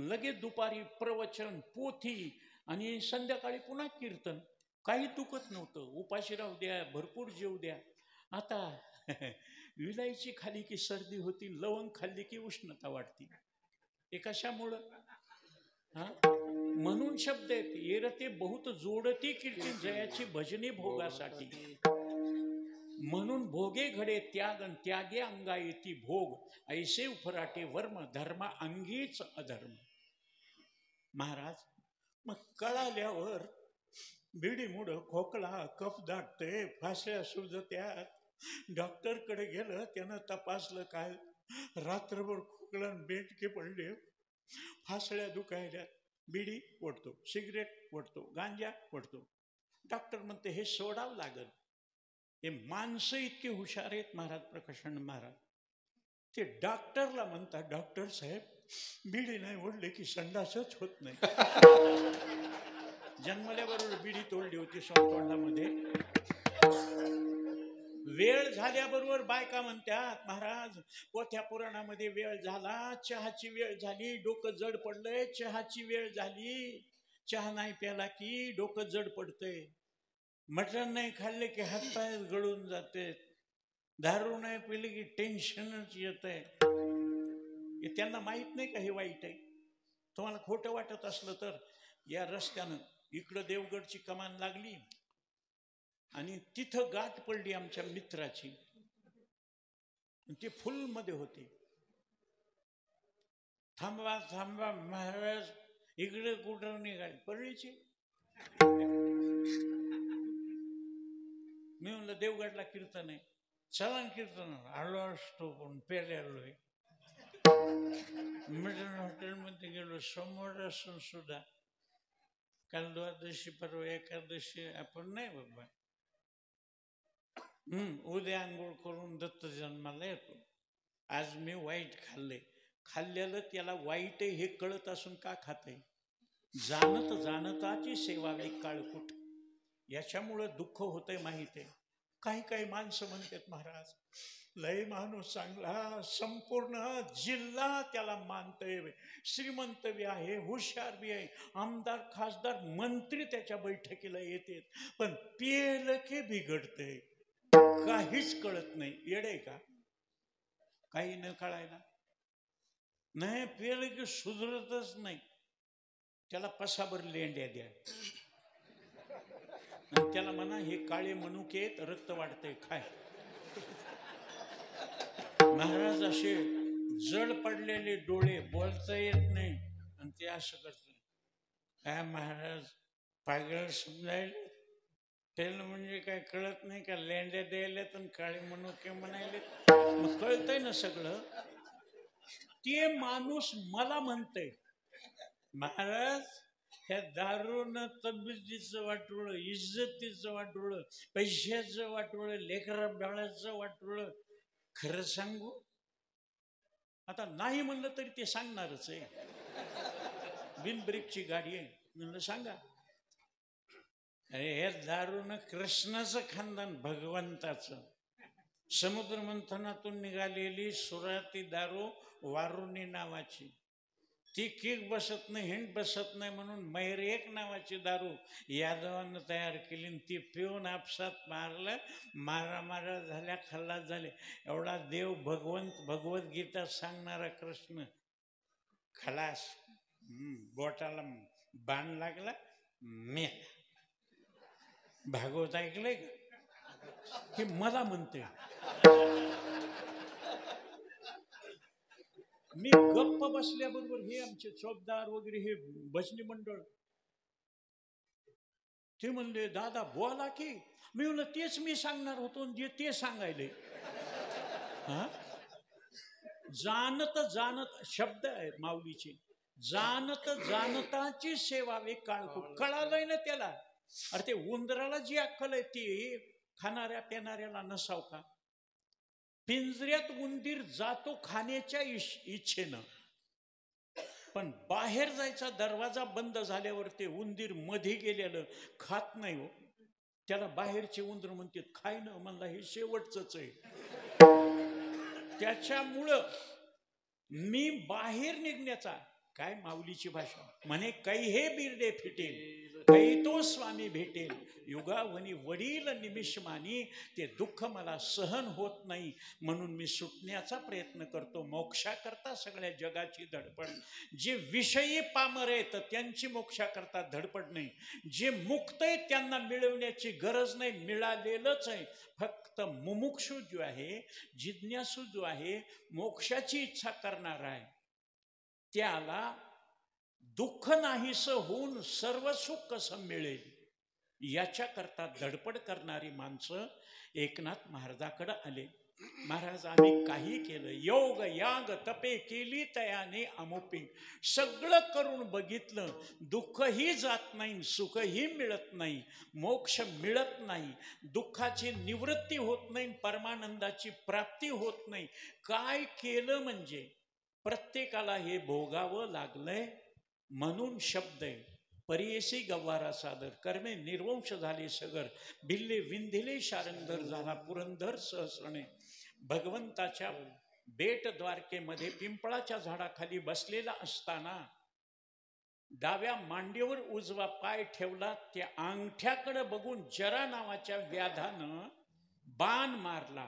लगेच दुपारी प्रवचन, पोथी, आणि संध्याकाळी पुन्हा कीर्तन. काही दुखत नव्हतं. उपाशी राहू द्या, भरपूर जेवू द्या. आता विलायची खाली की सर्दी होती, लवंग खाल्ली की उष्णता वाढती. हे कशामुळं? म्हणून शब्द आहेत, येरते बहुत जोडती कीर्ती जयाची भजनी भोगासाठी. म्हणून भोगे घडे त्याग, त्यागे अंगा येती भोग, ऐसे उफराटे वर्म धर्म अंगीच अधर्म. महाराज मग कळाल्यावर बिडीमुड, खोकला, कफ दाटते, फासल्या सुजत्यात. डॉक्टरकडे गेलं, त्यानं तपासलं, काय रात्रभर खोकला, बेटके पडले, फासळ्या दुखायल्या. बिडी ओढतो, सिगरेट ओढतो, गांजा ओढतो. डॉक्टर म्हणते हे सोडावं लागल. हे माणसं इतके हुशार आहेत महाराज, प्रकाशन महाराज. ते डॉक्टरला म्हणतात, डॉक्टर साहेब बिडी नाही ओढले की संडासच होत नाही. जन्मल्याबरोबर बिडी तोडली होती सोमतोंडामध्ये. वेळ झाल्याबरोबर बायका म्हणतात, महाराज पोथ्या पुराणामध्ये वेळ झाला, चहाची वेळ झाली, डोकं जड पडलंय, चहाची वेळ झाली, चहा नाही प्याला की डोकं जड पडतंय, मटण नाही खाल्ले की हातपाय गळून जाते, दारू नाही पिले की टेन्शनच येत आहे. त्यांना माहित नाही का हे वाईट आहे? तुम्हाला खोटं वाटत असलं तर या रस्त्यानं इकडं देवगडची कमान लागली आणि तिथं गाठ पडली आमच्या मित्राची, ते फुल मध्ये होते. थांबवा थांबवा महाराज, इकडे कुठं निघाय परळीची. मी म्हणलं देवगडला कीर्तन आहे, चला कीर्तन. आलो असतो पण पेरलोय. मिटन हॉटेलमध्ये गेलो, समोर असून सुद्धा काल द्वादशी परवा एकादशी आपण नाही बाबा, उद्या आंघोळ करून दत्त जन्माला येतो. आज मी वाईट खाल्ले. खाल्लेलं त्याला वाईट आहे हे कळत असून का खाते? जाणत जाणताची सेवा काळकुट. याच्यामुळं दुःख होतंय माहिती आहे. काही काही माणसं म्हणतात महाराज लय माणूस चांगला, संपूर्ण जिल्हा त्याला मानतय, श्रीमंत बी आहे, हुशार बी आहे, आमदार खासदार मंत्री त्याच्या बैठकीला येते, पण पेलं की बिघडतंय, काहीच कळत नाही. येडे का? काही न कळायला नाही, पेलं की सुधरतच नाही. त्याला पसाभर लेंड्या द्या आणि त्याला म्हणा हे काळे मनुके रक्त वाढतंय खाय. महाराज असे जड पडलेले डोळे, बोलता येत नाही आणि ते असं करते. काय महाराज पागल समजायला? त्याला म्हणजे काय कळत नाही का? लेंड्या द्यायला तर काळे मनुके म्हणायले. मग कळतंय ना सगळं. ते माणूस मला म्हणतंय महाराज ह्या दारूनं तब्येतीचं वाटोळ, इज्जतीचं वाटोळ, पैशाचं वाटोळ, लेकरा बाळाचं वाटोळ. खरं सांगू आता नाही म्हणलं तरी ते सांगणारच आहे. बिन ब्रेकची गाडी आहे म्हणलं सांगा. अरे हे दारूनं कृष्णाचं खानदान, भगवंताचं, समुद्र मंथनातून निघालेली सुराती दारू वारुणी नावाची, ती किक बसत नाही, हिंड बसत नाही म्हणून मैर एक नावाची दारू यादवानं तयार केली. ती पिऊन आपसात मारलं, मारा झाल्या, खल्लास झाले. एवढा देव भगवंत, भगवद्गीता सांगणारा कृष्ण खलास. बोटाला बाण लागला, मी भागवत ऐकलंय का? हे मला म्हणते. मी गप्प बसल्याबरोबर हे आमचे चौकदार वगैरे हे भजनी मंडळ ते म्हणले दादा बोला की. मी म्हणलं तेच मी सांगणार होतो जे ते सांगायले. जानत जानत शब्द आहे माऊलीचे, जानत जानताची सेवा वे काळकू. कळालंय ना त्याला. अरे ते उंदराला जी अक्कल आहे ती खाणाऱ्या पेणाऱ्याला नसाव का? पिंजऱ्यात उंदीर जातो खाण्याच्या इच्छेनं, पण बाहेर जायचा दरवाजा बंद झाल्यावर ते उंदीर मध्ये गेलेलं खात नाही हो. त्याला बाहेरचे उंदर म्हणते खाय ना. म्हणला हे शेवटच आहे. त्याच्यामुळं मी बाहेर निघण्याचा, काय माऊलीची भाषा म्हणे, काही हे बिरडे फिटेल, काही तो स्वामी भेटेल, युगावनी वडील निमिषमानी, ते दुःख मला सहन होत नाही म्हणून मी सुटण्याचा प्रयत्न करतो. मोक्षाकरता सगळ्या जगाची धडपड. जे विषयी पामर आहेत त्यांची मोक्षाकरता धडपड नाही. जे मुक्त आहेत त्यांना मिळवण्याची गरज नाही, मिळालेलंच आहे. फक्त मुमुक्षु जो आहे, जिज्ञासू जो आहे, मोक्षाची इच्छा करणारा आहे, त्याला दुःख नाहीस होऊन सर्व सुख कसं मिळेल याच्याकरता धडपड करणारी माणसं एकनाथ महाराजाकडे आले. महाराज आम्ही काही केलं, योग याग तपे केली तयाने अमुपी, सगळं करून बघितलं, दुःखही जात नाही, सुखही मिळत नाही, मोक्ष मिळत नाही, दुःखाची निवृत्ती होत नाही, परमानंदाची प्राप्ती होत नाही. काय केलं म्हणजे प्रत्येकाला हे भोगावं लागलंय. म्हणून शब्द आहे, परियेसी गव्हारा सादर, कर्मे निर्वंश झाले सगर, भिल्ले विंधिले शारंगर झाला पुरंदर सहस्रणे. भगवंताच्या बेट द्वारकेमध्ये पिंपळाच्या झाडाखाली बसलेला असताना डाव्या मांडीवर उजवा पाय ठेवला. त्या अंगठ्याकडे बघून जरा नावाच्या व्याधानं बाण मारला.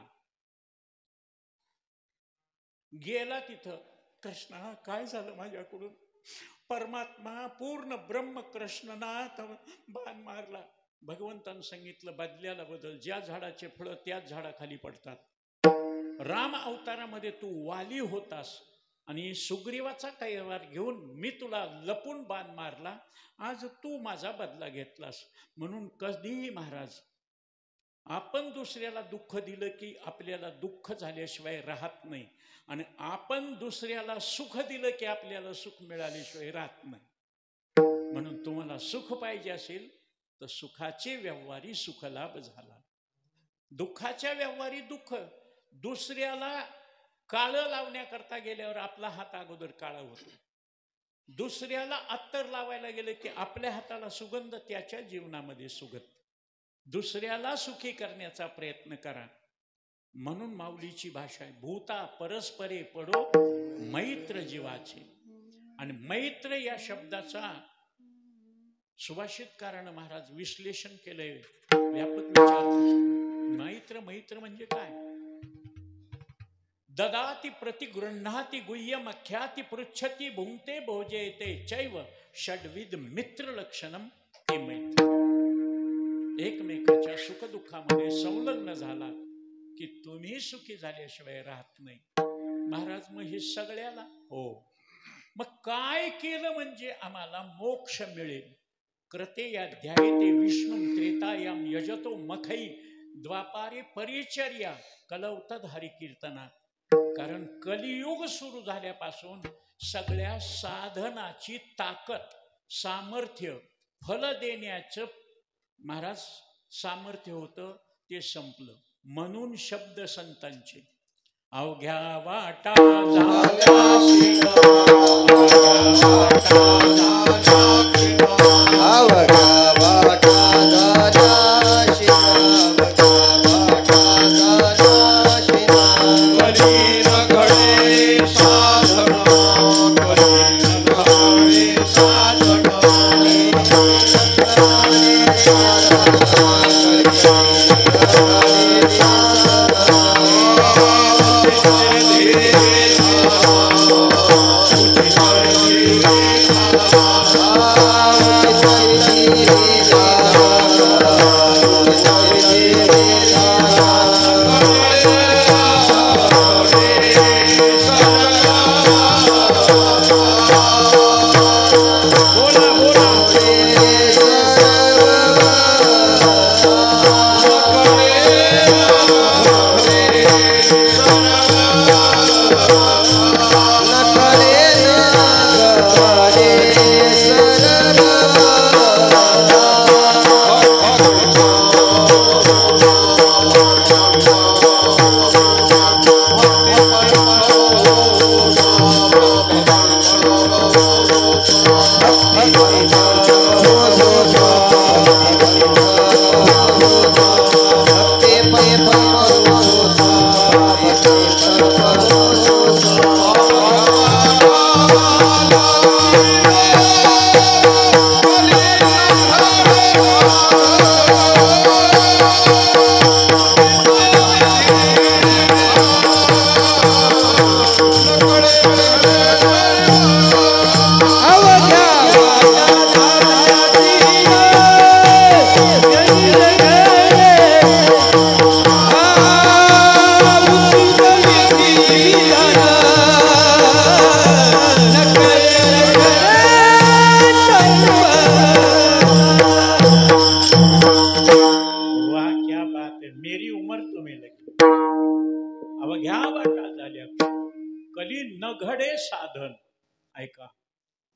गेला तिथं. कृष्णा काय झालं माझ्याकडून? परमात्मा पूर्ण ब्रह्म कृष्णनाथ बाण मारला. भगवंतानं सांगितलं बदल्याला बदल, ज्या झाडाचे फळं त्याच झाडाखाली पडतात. राम अवतारामध्ये तू वाली होतास आणि सुग्रीवाचा कैवार घेऊन मी तुला लपून बाण मारला, आज तू माझा बदला घेतलास. म्हणून कधीही महाराज आपण दुसऱ्याला दुःख दिलं की आपल्याला दुःख झाल्याशिवाय राहत नाही, आणि आपण दुसऱ्याला सुख दिलं की आपल्याला सुख मिळाल्याशिवाय राहत नाही. म्हणून तुम्हाला सुख पाहिजे असेल तर सुखाचे व्यवहारी सुखलाभ झाला, दुःखाच्या व्यवहारी दुःख. दुसऱ्याला काळं लावण्याकरता गेल्यावर आपला हात अगोदर काळा होतो. दुसऱ्याला अत्तर लावायला गेलं की आपल्या हाताला सुगंध, त्याच्या जीवनामध्ये सुगंध. दुसऱ्याला सुखी करण्याचा प्रयत्न करा. म्हणून माऊलीची भाषा आहे, भूता परस्परे पडो मैत्र जीवाचे. आणि मैत्र या शब्दाचा सुभाषितकारानं महाराज विश्लेषण केलंय, व्यापक विचार. मैत्र मैत्र म्हणजे काय? ददाति प्रतिगृह्णाति गुह्यमख्याति पृच्छति भुंक्ते भोजयते चैव षड्विध मित्र लक्षणम हे मैत्री. एकमेकाच्या सुखदुःखामध्ये संलग्न झाला की तुम्ही सुखी झाल्याशिवाय राहत नाही. महाराज मग हे सगळ्याला हो. मग काय केलं म्हणजे आम्हाला मोक्ष मिळेल? कृते अध्यायते विष्णू त्रेतायाम यजतो मखई द्वापारे परिचर्या कलवतद हरिकीर्तना. कारण कलियुग सुरू झाल्यापासून सगळ्या साधनाची ताकद सामर्थ्य फल देण्याचं महाराज सामर्थ्य होतं ते संपलं. म्हणून शब्द संतांचे अवघ्या वाटा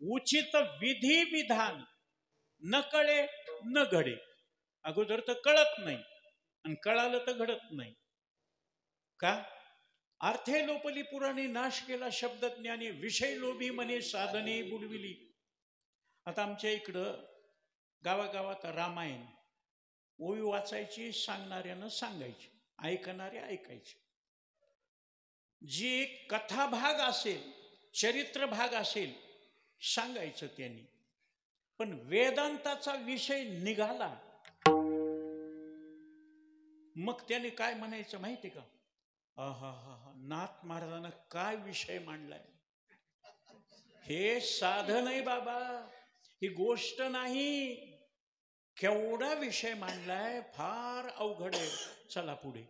उचित विधी विधान न कळे न घडे. अगोदर तर कळत नाही आणि कळालं तर घडत नाही. का? अर्थे लोपली पुराणे नाश केला शब्दज्ञानी विषय लोभी म्हणे साधने बुडविली. आता आमच्या इकडं गावागावात रामायण ओवी वाचायची, सांगणाऱ्यानं सांगायची, ऐकणारे ऐकायचे. जी कथा भाग असेल चरित्र भाग असेल सांगायचं त्यांनी. पण वेदांताचा विषय निघाला मग त्याने काय म्हणायचं माहिती का? आहा नाथ महाराजांना काय विषय मांडलाय. हे साधन आहे बाबा, ही गोष्ट नाही. केवढा विषय मांडलाय, फार अवघड आहे. चला पुढे.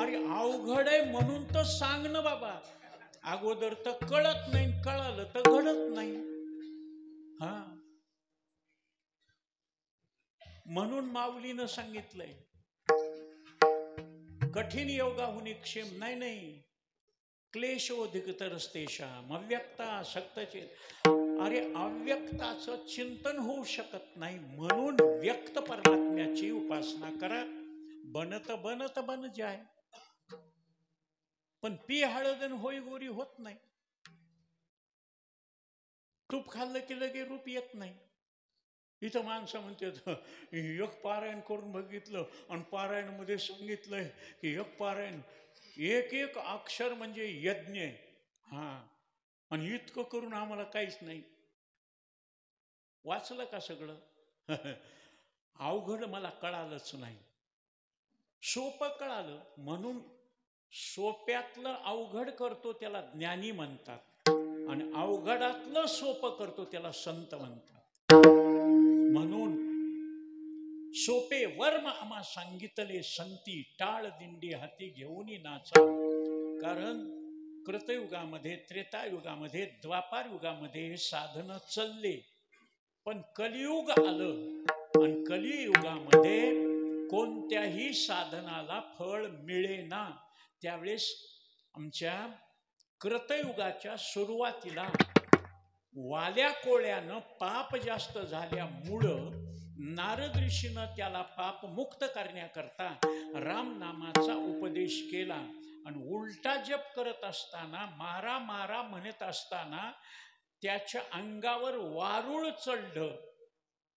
अरे अवघड आहे म्हणून तर सांग ना बाबा. अगोदर तर कळत नाही, कळालं तर घडत नाही. हा म्हणून माऊलीनं सांगितलंय कठीण योगाहुनी क्षेम नाही क्लेशोधिकतरस्तेषाम अव्यक्ता सक्तचेत. अरे अव्यक्ताचं चिंतन होऊ शकत नाही म्हणून व्यक्त परमात्म्याची उपासना करा. बनत बनत बन जाय. पण पी हळदन होई गोरी होत नाही. तूप खाल्लं की लगे रूप येत नाही. इथं माणसं म्हणतात एक पारायण करून बघितलं आणि पारायण मध्ये सांगितलंय की एक पारायण एक एक अक्षर म्हणजे यज्ञ आहे. हा आणि इतकं करून आम्हाला काहीच नाही. वाचलं का सगळं? अवघड मला कळालंच नाही, सोपं कळालं म्हणून सोप्यातलं अवघड करतो त्याला ज्ञानी म्हणतात आणि अवघडातलं सोपं करतो त्याला संत म्हणतात. म्हणून सोपे वर्म आम्हा सांगितले संती, टाळ दिंडी हाती घेऊन नाचा. कारण कृतयुगामध्ये, त्रेतायुगामध्ये, द्वापार युगामध्ये साधनं चालले, पण कलियुग आलं आणि कलियुगामध्ये कोणत्याही साधनाला फळ मिळेना. त्यावेळेस आमच्या कृतयुगाच्या सुरुवातीला वाल्या कोळ्यानं पाप जास्त झाल्यामुळं नारद ऋषीनं त्याला पाप मुक्त करण्याकरता राम नामाचा उपदेश केला आणि उलटा जप करत असताना, मारा मारा म्हणत असताना त्याच्या अंगावर वारुळ चढलं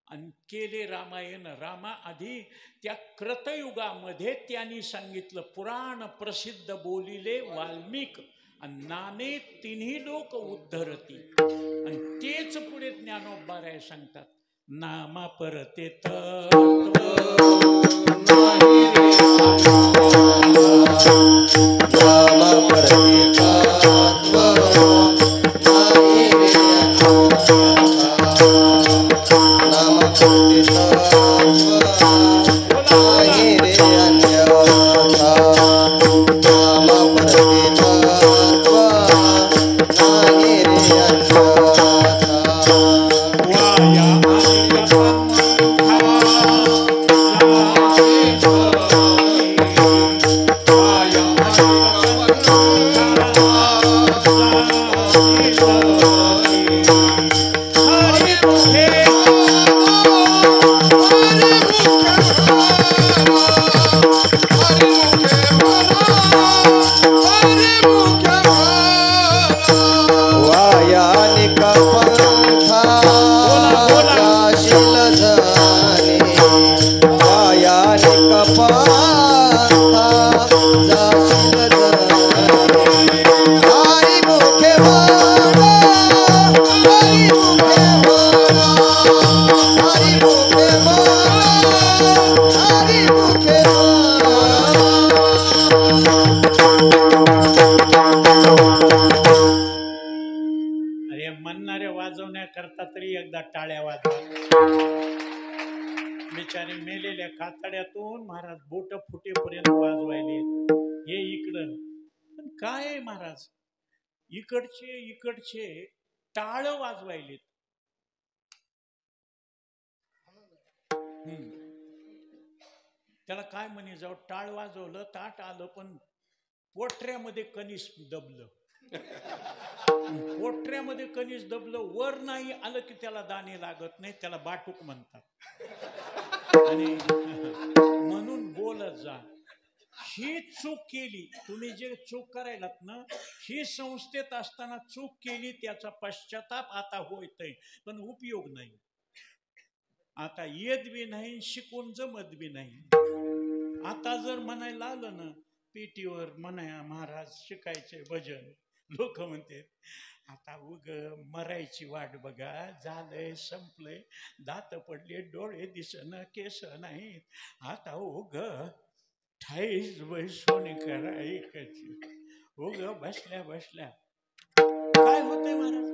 आणि केले रामायण. रामा आधी त्या कृतयुगामध्ये त्यांनी सांगितलं, पुराण प्रसिद्ध बोलिले वाल्मिक आणि नामे तिन्ही लोक उद्धरती. आणि तेच पुढे ज्ञानोबाराय सांगतात, नामा परते बिचारी मेलेल्या कातड्यातून महाराज बोट फुटेपर्यंत वाजवायले. हे इकडं पण काय महाराज, इकडचे टाळ वाजवायले. त्याला काय म्हणे, जाऊ टाळ वाजवलं, ताट आलं, पण पोटऱ्यामध्ये कणीस दबलं. पोटऱ्यामध्ये कणीस दबलं, वर नाही आलं की त्याला दाणे लागत नाही, त्याला बाटूक म्हणतात. आणि म्हणून बोलत जा. ही चूक केली, तुम्ही जे चूक करायलात ना, ही संस्थेत असताना चूक केली, त्याचा पश्चाताप आता होतोय, पण उपयोग नाही. आता येत बी नाही, शिकून जमत बी नाही. आता जर म्हणायला आलं ना, पेटीवर म्हणा महाराज शिकायचे भजन, लोक म्हणते आता उग मरायची वाट बघा, झालंय, संपलंय, दात पडले, डोळे दिसन, केस नाहीत, आता उग ठाईस बैसून करायची, उग बसल्या बसल्या काय होतंय महाराज.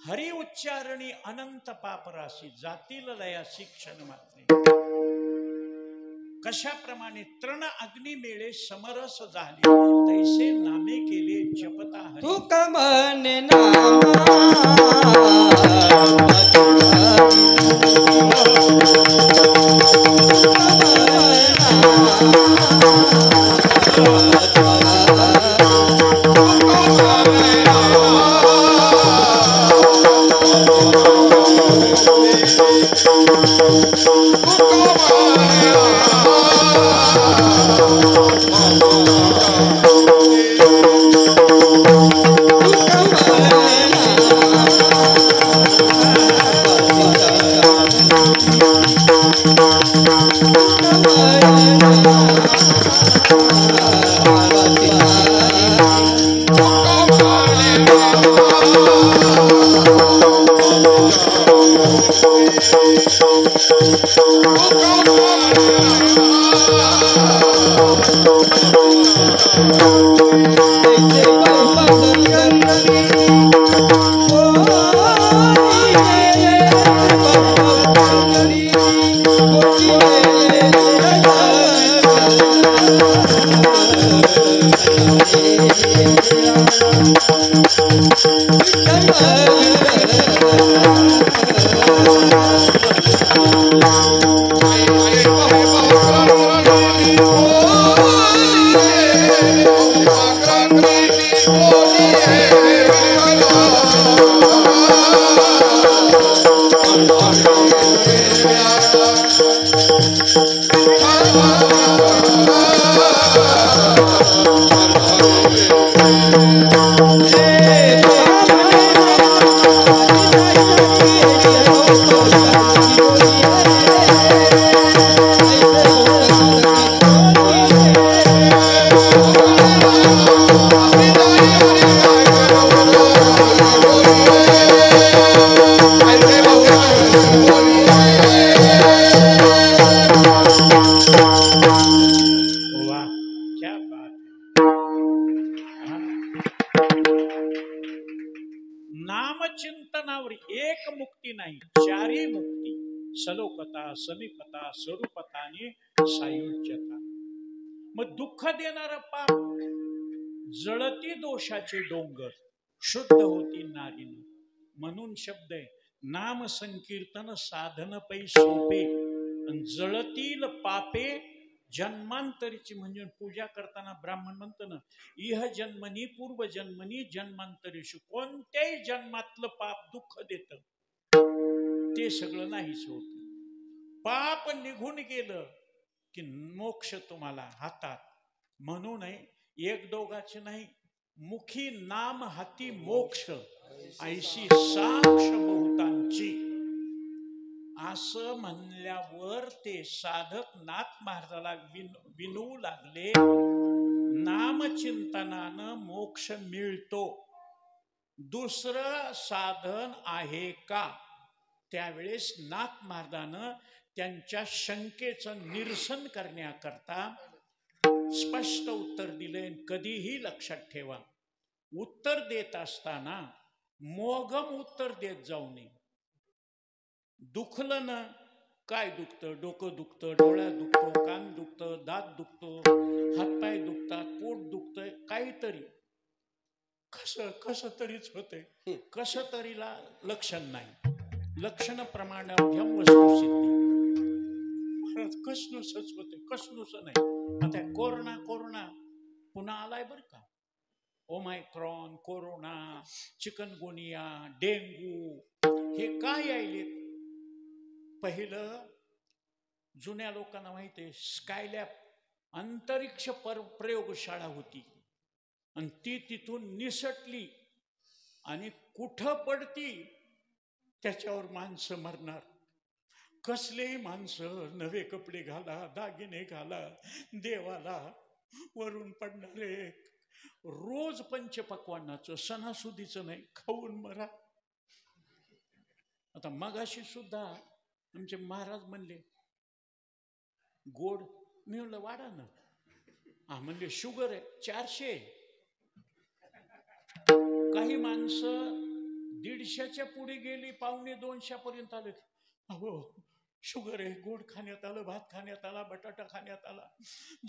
हरी उच्चारणी अनंत पापराशी, जातील लया शिक्षण मात्रे. कशाप्रमाणे तृण अग्नी मेळे समरस झाले, तैसे नामे केले जपता हरी. तू कमन नामा वाह, क्या बात है. हा. नामचिंतनावर एक मुक्ती नाही, चारी मुक्ती. सलोकता, समीपता, स्वरूपता आणि सायुज्यता. मग दुःख देणारं पाप, जळती दोषाचे डोंगर, शुद्ध होती नारीन. म्हणून शब्द आहे, नाम संकीर्तन साधन पै सोपे. आणि जळतील पापे जन्मांतरीची. म्हणजे पूजा करताना ब्राह्मण म्हणतो ना, इह जन्मनी पूर्व जन्मनी जन्मांतरीशु. कोणत्याही जन्मातलं पाप दुःख देत, ते सगळं नाहीच होत. पाप निघून गेलं की मोक्ष तुम्हाला हातात. म्हणून एक दोघाचे नाही, मुखी नाम हाती मोक्ष, ऐशी साक्ष बहुतांची. असं म्हणल्यावर ते साधक नाथ महाराजाला विनवू लागले, नामचिंतनानं मोक्ष मिळतो, दुसरं साधन आहे का? त्यावेळेस नाथ महाराजानं त्यांच्या शंकेचं निरसन करण्याकरता स्पष्ट उत्तर दिले. कधीही लक्षात ठेवा, उत्तर देत असताना मोगम उत्तर देत जाऊ नये. दुखलं ना, काय दुखतं? डोकं दुखतं, डोळ्यात दुखतो, कान दुखतं, दात दुखतो, हातपाय दुखतात, पोट दुखतंय, काहीतरी कसं तरीच होतंय. कसं तरीला लक्षण नाही. लक्षण प्रमाण वस्तुसिद्धी. कसनुसच होते, कसनुस नाही. आता कोरोना पुन्हा आलाय बरं का. ओमायक्रॉन, कोरोना, चिकनगुनिया, डेंगू, हे काय यायले? पहिलं जुन्या लोकांना माहिती आहे, स्कायलॅब अंतरिक्ष प्रयोगशाळा होती, आणि ती तिथून निसटली आणि कुठं पडती त्याच्यावर माणसं मरणार. कसलेही माणसं नवे कपडे घाला, दागिने घाला, देवाला वरून पडणारे. रोज पंचपक्वान्नाचं, सणासुदीचं नाही, खाऊन मरा. आता मगाशी सुद्धा आमचे महाराज म्हणले गोड. मी म्हणलं वाढा ना. म्हणले शुगर आहे 400. काही माणसं 150च्या पुढे गेली, 150-200 पर्यंत आले. अहो शुगर आहे, गोड खाण्यात आलं, भात खाण्यात आला, बटाटा खाण्यात आला,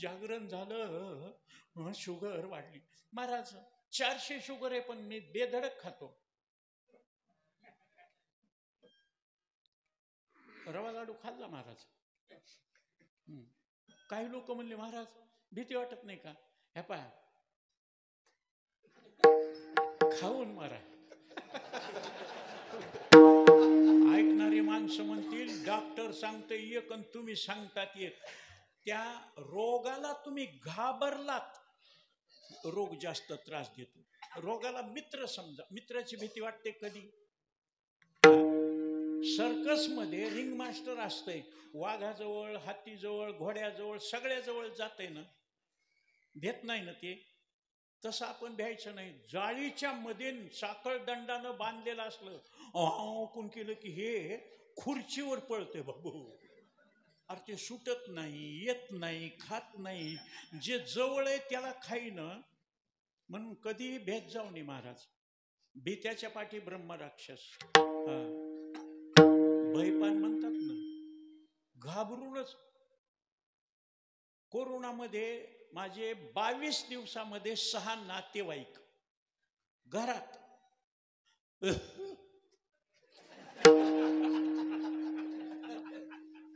जागरण झालं, शुगर वाढली. महाराज 400 शुगर आहे, पण मी बेधडक खातो. रवा लाडू खाल्ला महाराज. काही लोक म्हणले, महाराज भीती वाटत नाही का? हे पहा, खाऊन मारा. ऐकणारी माणसं म्हणतील डॉक्टर सांगते एक आणि तुम्ही सांगतात एक. त्या रोगाला तुम्ही घाबरलात, रोग जास्त त्रास देतो. रोगाला मित्र समजा. मित्राची भीती वाटते कधी? सर्कस मध्ये रिंग मास्टर असतंय, वाघाजवळ, हातीजवळ, घोड्याजवळ, सगळ्याजवळ जाते ना, भेट नाही ना ते. तसं आपण भ्यायचं नाही. जाळीच्या मध्ये साखळ दंडानं बांधलेलं असलं, कोण केलं की हे खुर्चीवर पळते बाबू. अरे ते सुटत नाही, येत नाही, खात नाही. जे जवळ आहे त्याला खाईन. म्हणून कधीही भेट जाऊ नये महाराज. भीत्याच्या पाठी ब्रह्मराक्षस. भयपान म्हणतात ना, घाबरूनच. कोरोनामध्ये माझे 22 दिवसामध्ये 6 नातेवाईक घरात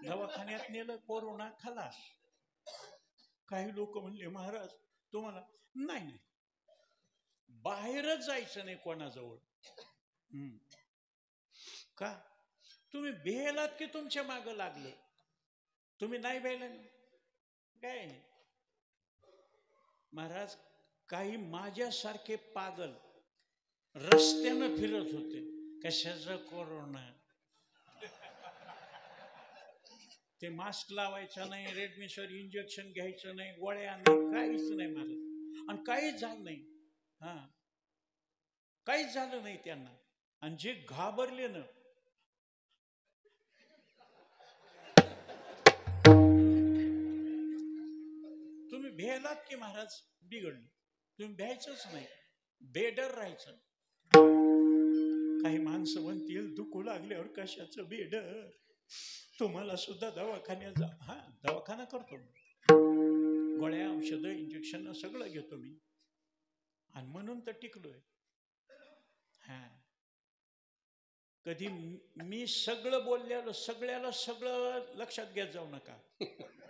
दवाखान्यात नेलं, कोरोना खलास. काही लोक म्हणले महाराज तुम्हाला नाही नाही बाहेरच जायचं नाही कोणाजवळ. का तुम्ही भेलात की तुमच्या मागं लागलं? तुम्ही नाही भेला काय नाही महाराज. काही माझ्यासारखे पागल रस्त्यानं फिरत होते. कशाचा कोरोना, ते मास्क लावायचं नाही, रेडमिसर इंजेक्शन घ्यायचं नाही, गोळ्या नाही, काहीच नाही महाराज. आणि काहीच झालं नाही. हा काहीच झालं नाही त्यांना. आणि जे घाबरले ना, तुम्ही भेलात की महाराज बिघडलं. तुम्ही भ्यायचंच नाही, बेडर राहायचं. काही माणसं म्हणतील दुखू लागल्यावर कशाचं बेडर, तुम्हाला सुद्धा दवाखान्यात जा. हा दवाखाना करतो, गोळ्या औषधं इंजेक्शन सगळं घेतो मी, आणि म्हणून तर टिकलोय. हा कधी मी सगळं बोललेलो सगळ्याला सगळं लक्षात घेत जाऊ नका.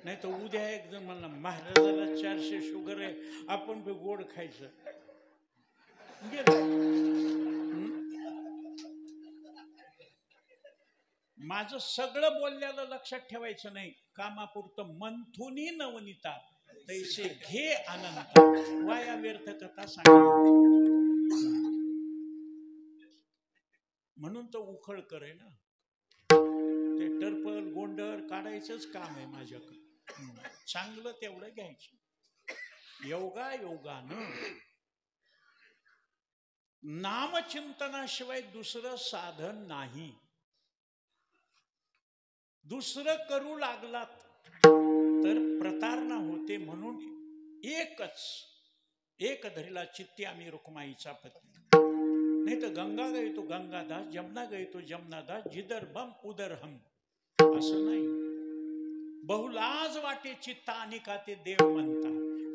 नाही तर उद्या एक जण म्हणला महाराजाला 400 शुगर आहे, आपण बी गोड खायचं. माझं सगळं बोलल्याला लक्षात ठेवायचं नाही. कामापुरतं मंथुनी नवनीता तैसे घे आनंद, वाया व्यर्थ कथा सांग. म्हणून तो उखळ करे ना, ते टर्पल गोंडर काढायचंच काम आहे माझ्याकडे. चांगलं तेवढं घ्यायचं. योगा योगानं नामचिंतनाशिवाय दुसरं साधन नाही. दुसरं करू लागलात तर प्रतारणा होते. म्हणून एक धरीला चित्ती आम्ही रुक्माईचा पती. नाही तर गंगा गई तो गंगादास, जमुना गई तो जमुनादास, जिदर बम उदर हम, असं नाही. बहुलाज वाटे चित्ता अनिका ते देव म्हणता,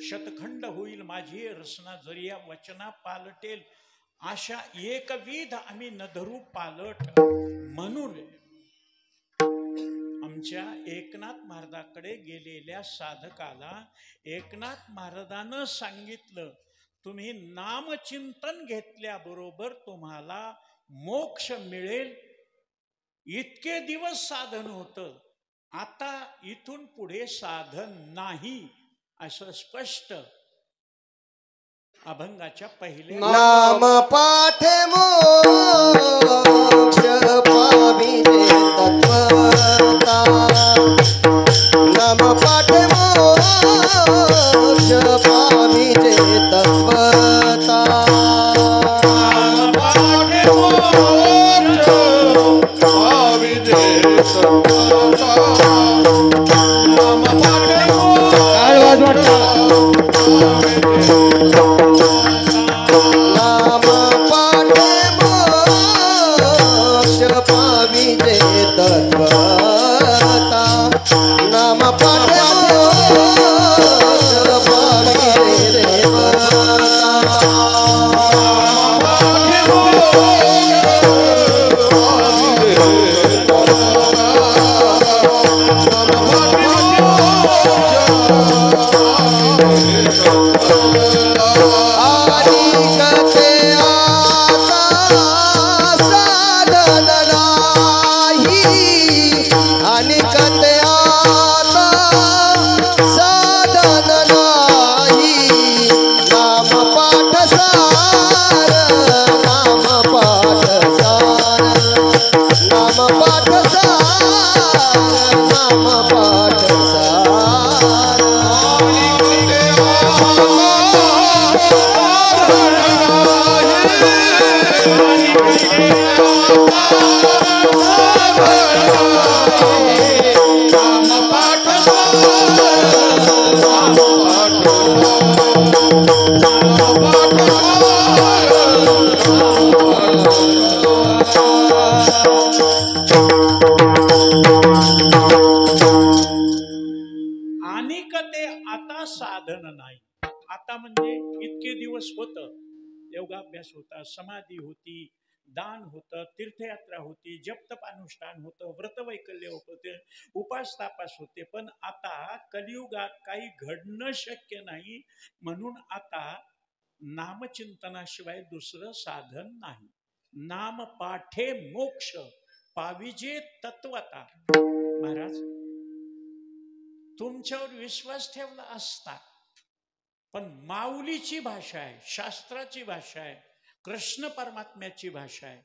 शतखंड होईल माझी रसना जरिया वचना पालटेल, आशा एकविध आम्ही न धरू पालट. म्हणून आमच्या एकनाथ महाराजांकडे गेलेल्या साधकाला एकनाथ महाराजांनं सांगितलं, तुम्ही नामचिंतन घेतल्याबरोबर तुम्हाला मोक्ष मिळेल. इतके दिवस साधन होतं, आता इथून पुढे साधन नाही, असं स्पष्ट अभंगाच्या पहिल्या नाम पाठे मोक्ष पाविजे तत्वता, नाम पाठे मोक्ष पाविजे तत्वता, नाम पाठे मोक्ष पाविजे तत्वता, नाम पाठे मोक्ष पाविजे तत्वता, नाम पाठे मोक्ष पाविजे आता म्हणजे इतके दिवस होतं, योगाभ्यास होता, समाधी होती, दान होतं, तीर्थयात्रा होती, जपतप अनुष्ठान होतं, व्रतवैकल्य होते, उपास तापास होते. पण आता कलियुगात काही घडणं शक्य नाही, म्हणून आता नामचिंतनाशिवाय दुसरं साधन नाही. नाम पाठे मोक्ष पाविजे तत्वता. महाराज, तुमच्यावर विश्वास ठेवला असता, पण माऊलीची भाषा आहे, शास्त्राची भाषा आहे, कृष्ण परमात्म्याची भाषा आहे.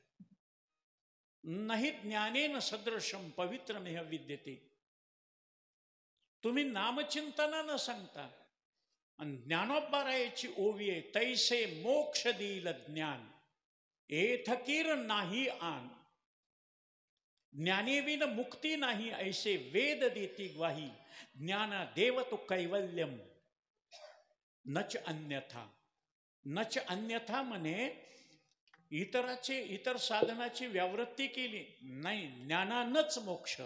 नाही ज्ञानेन सदृशम पवित्रमेव विद्यते. तुम्ही नामचिंतनानं सांगता आणि ज्ञानोबारायाची ओवी आहे, तैसे मोक्ष देईल ज्ञान एथकीर नाही आन. ज्ञानेविन मुक्ती नाही ऐसे वेद देती ग्वाही. ज्ञान देव तो कैवल्यम नच अन्यथा. नच अन्यथा म्हणे इतर साधनाची व्यावृत्ती केली नाही, ज्ञानानच मोक्ष.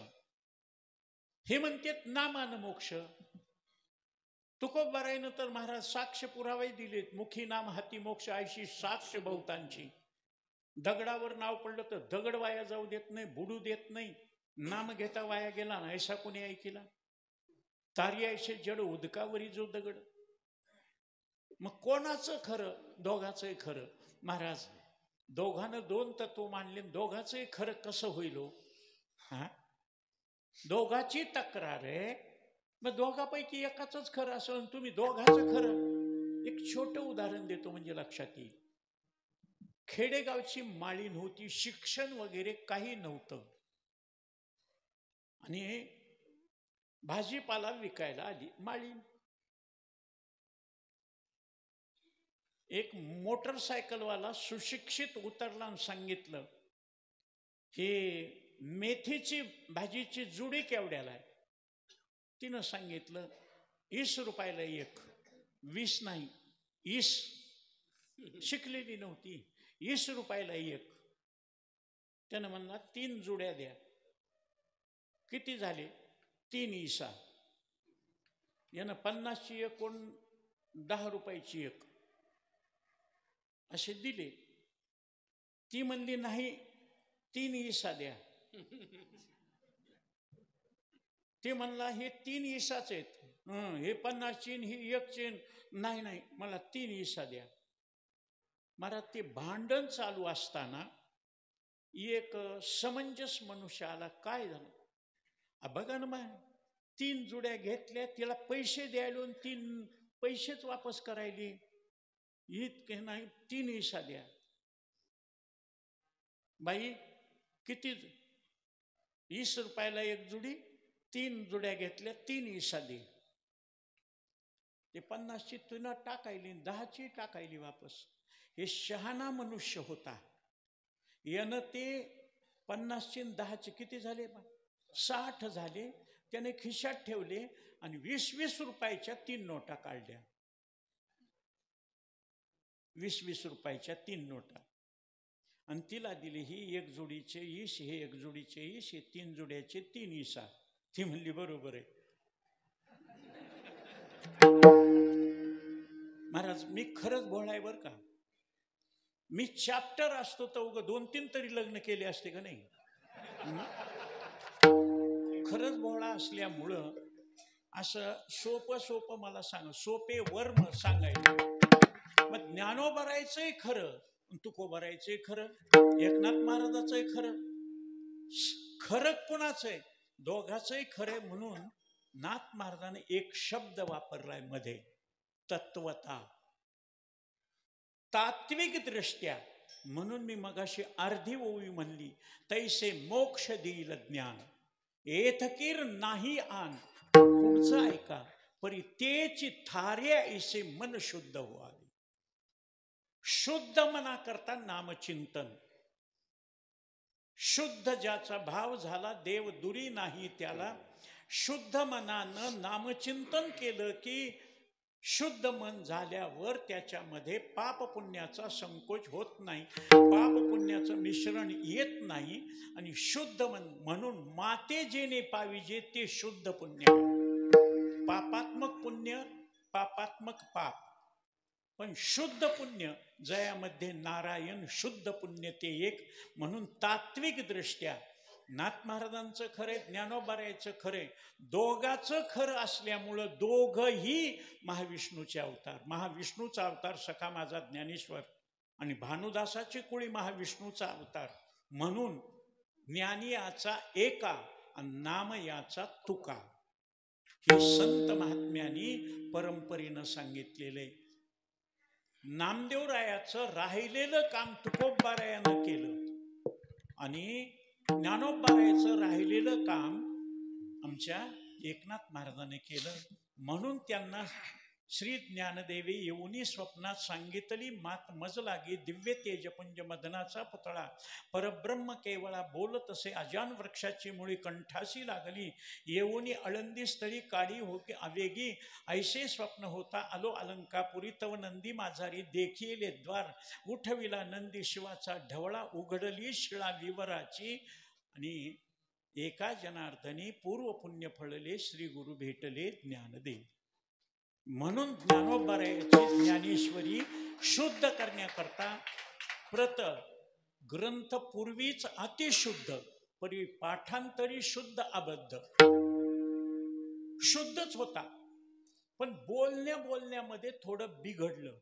हे म्हणते नामानं मोक्ष. तुकोबारायनं तर महाराज साक्ष पुरावे दिलेत. मुखी नाम हाती मोक्ष ऐशी साक्ष बहुतांची. दगडावर नाव पडलं तर दगड वाया जाऊ देत नाही, बुडू देत नाही. नाम घेता वाया गेला ना ऐसा कोणी ऐकिला. तारी ऐसे जड उदकावरी जो दगड. मग कोणाचं खरं? दोघाचंही खरं. महाराज, दोघांना दोन तत्व मानले, दोघाचंही खरं कसं होईल हो? हा, दोघाची तक्रार आहे, मग दोघापैकी एकाच खरं असं तुम्ही दोघाचं खरं. एक छोटं उदाहरण देतो म्हणजे लक्षात येईल. खेडेगावची माळीण होती, शिक्षण वगैरे काही नव्हतं, आणि भाजीपाला विकायला आली माळीण. एक मोटरसायकलवाला सुशिक्षित उतरला आणि सांगितलं, हे मेथीची भाजीची जुडी केवढ्याला आहे? तिनं सांगितलं 20 रुपयाला एक. 20 नाही, 20. शिकलेली नव्हती. 20 रुपयाला एक. त्यानं म्हणला 3 जुड्या द्या. किती झाले? 3 इसा. यानं 50ची एक, कोण 10 रुपयाची एक, असे दिले. ती म्हणली नाही, 3 इसा द्या. ते म्हणला हे 3 इसाच आहेत, हे 50 चीन, ही 1 चीन. नाही नाही, मला 3 इसा द्या. मला ते भांडण चालू असताना एक समंजस मनुष्य आला. काय झालं? बघा ना, मग 3 जुड्या घेतल्या, तिला पैसे द्यायला 3 पैसेच वापस करायले. इतके नाही, 3 इसा द्या. बाई किती? 20 रुपयाला एक जुडी, 3 जुड्या घेतल्या, 3 इसा दे. ते 50ची तुला टाकायली, 10ची टाकायली वापस. हे शहाणा मनुष्य होता. यानं ते 50चे 10चे किती झाले? 60 झाले. त्याने खिशात ठेवले आणि 20-20 रुपयाच्या 3 नोटा काढल्या. 20-20 रुपयाच्या 3 नोटा आणि तिला दिली. ही 1 जोडीचे 20, हे 1 जोडीचे 20, हे 3 जोड्याचे 3 इसा. ती म्हणली बरोबर आहे. महाराज, मी खरंच भोळा आहे बर का. मी चॅप्टर असतो तर उगा 2-3 तरी लग्न केले असते का नाही? खरंच भोळा असल्यामुळं असं सोपं मला सांग, सोपे वर्म सांगायचं. मग ज्ञानोबारायचंही खरं, तुकोबारायचंही खरं, एकनाथ महाराजाचंही खरं. खरं कोणाचंय? दोघाचंही खरे. म्हणून नाथ महाराजाने एक शब्द वापरलाय मध्ये, तत्वता. तात्विक दृष्ट्या. म्हणून मी मगाशी अर्धी ओवी म्हणली, तैसे मोक्ष देईल ज्ञान एथकीर नाही आन. पुढचं ऐका, परी तेची थार्या ऐसे मन शुद्ध व्हावे. शुद्ध मना करता नामचिंतन. शुद्ध ज्याचा भाव झाला, देव दुरी नाही त्याला. शुद्ध मनानं नामचिंतन केलं की शुद्ध मन झाल्यावर त्याच्यामध्ये पाप पुण्याचा संकोच होत नाही, पाप पुण्याचं मिश्रण येत नाही. आणि शुद्ध मन, म्हणून माते जेने पाविजे ते शुद्ध पुण्य. पापात्मक पुण्य, पापात्मक पाप. पण शुद्ध पुण्य जयामध्ये नारायण, शुद्ध पुण्य ते एक. म्हणून तात्विक दृष्ट्या नाथ महाराजांचं खरे, ज्ञानोबारायचं खरे, दोघाचं खरं असल्यामुळं दोघही महाविष्णूचे अवतार. महाविष्णूचा अवतार सखा माझा ज्ञानेश्वर आणि भानुदासाची कुळी महाविष्णूचा अवतार. म्हणून ज्ञानी याचा एका आणि नाम याचा तुका, हे संत महात्म्यांनी परंपरेनं सांगितलेले. नामदेवरायाचं राहिलेलं काम तुकोबारायानं केलं आणि ज्ञानोबारायाचं राहिलेलं काम आमच्या एकनाथ महाराजांनी केलं. म्हणून त्यांना श्री ज्ञानदेवी येऊनी स्वप्नात सांगितली, मात मज लागे दिव्य तेजपुंज मदनाचा पुतळा, परब्रह्म केवळा बोलत असे अजान वृक्षाची मुळी कंठासी लागली, येऊनी अळंदी स्थळी काळी होके आवेगी, ऐसे स्वप्न होता आलो अलंकापुरी, तव नंदी माझारी देखिले द्वार, उठविला नंदी शिवाचा ढवळा, उघडली शिळा विवराची, आणि एका जनार्दनी पूर्व पुण्य फळले, श्री गुरु भेटले ज्ञानदेव. म्हणून ज्ञानोबारायाची ज्ञानेश्वरी शुद्ध करण्याकरता प्रत ग्रंथ पूर्वीच अतिशुद्ध, परी पाठांतरी शुद्ध अबद्ध, शुद्धच होता. पण बोलण्यामध्ये थोडं बिघडलं.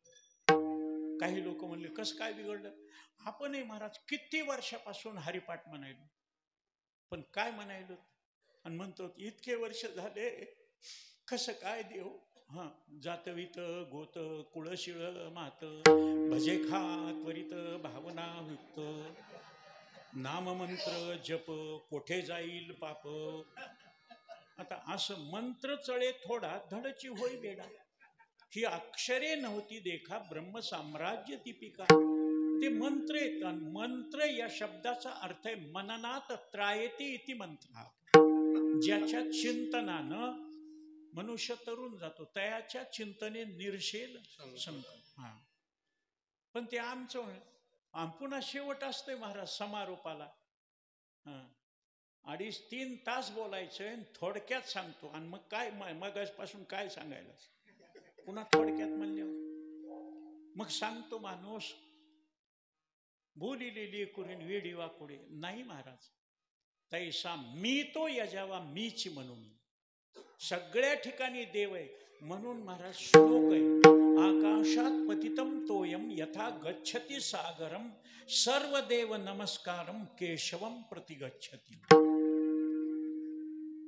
काही लोक म्हणले कसं काय बिघडलं? आपणही महाराज किती वर्षापासून हरिपाठ म्हणायलो, पण काय म्हणायलो आणि म्हणतो इतके वर्ष झाले कसं काय देव, हा जातवित गोत कुळशिळ मात, भजे खा त्वरित भावना युक्त, नाममंत्र जप कोठे जाईल पाप. आता असं मंत्र चळे थोडा धडची होई बेडा, ही अक्षरे नव्हती देखा ब्रह्म साम्राज्य दीपिका. ते मंत्र आहेत आणि मंत्र या शब्दाचा अर्थ आहे मननात त्रायते इति मंत्र, ज्याच्या चिंतनानं मनुष्य तरुण जातो, तयाच्या चिंतने निर्शेल संकट. हा पण ते आमचं पुन्हा शेवट असते महाराज समारोपाला. 2.5-3 तास बोलायचं, थोडक्यात सांगतो. आणि मग काय मगासपासून काय सांगायला, पुन्हा थोडक्यात म्हणल्यावर मग सांगतो माणूस बोलिलेली कुरीन वेडी वाकुडे. नाही महाराज, तैसा मी तो यजावा मीच म्हणून. सगळ्या ठिकाणी देव आहे म्हणून महाराज श्लोक आहे, आकाशात पतितम तोयम यथा गच्छति सागरम, सर्व देव नमस्कारम केशवम प्रतिगच्छति.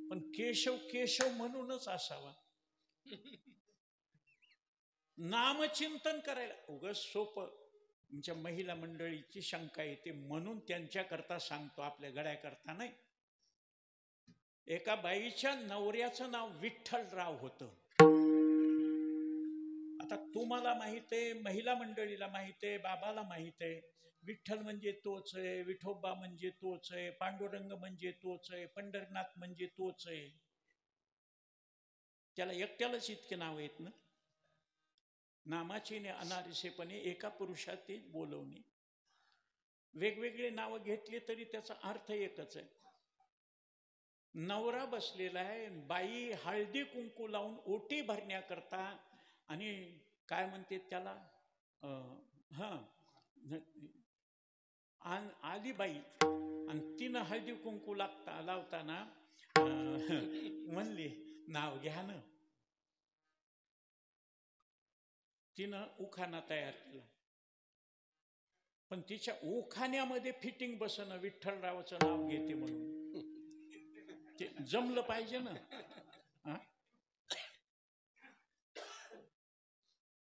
पण केशव केशव म्हणूनच असावा. नामचिंतन करायला उगाच सोपं. आमच्या महिला मंडळीची शंका येते म्हणून त्यांच्याकरता सांगतो, आपल्या गड्याकरता नाही. एका बाईच्या नवऱ्याचं नाव विठ्ठलराव होतं. आता तुम्हाला माहित आहे, महिला मंडळीला माहित आहे, बाबाला माहित आहे, विठ्ठल म्हणजे तोच आहे, विठोबा म्हणजे तोच आहे, पांडुरंग म्हणजे तोच आहे, पंढरनाथ म्हणजे तोच आहे. त्याला एकट्यालाच इतके नाव आहेत ना. नामाची अनारिसेपणे एका पुरुषाती बोलवणे. वेगवेगळे नाव घेतले तरी त्याचा अर्थ एकच आहे. नवरा बसलेला आहे, बाई हळदी कुंकू लावून ओटी भरण्याकरता, आणि काय म्हणते त्याला, आली बाई आणि तिनं हळदी कुंकू लावताना म्हणली नाव घ्या ना. तिनं उखाणा तयार केला, पण तिच्या उखाण्यामध्ये फिटिंग बसणं विठ्ठलरावाचं नाव घेते म्हणून. ते जमलं पाहिजे ना.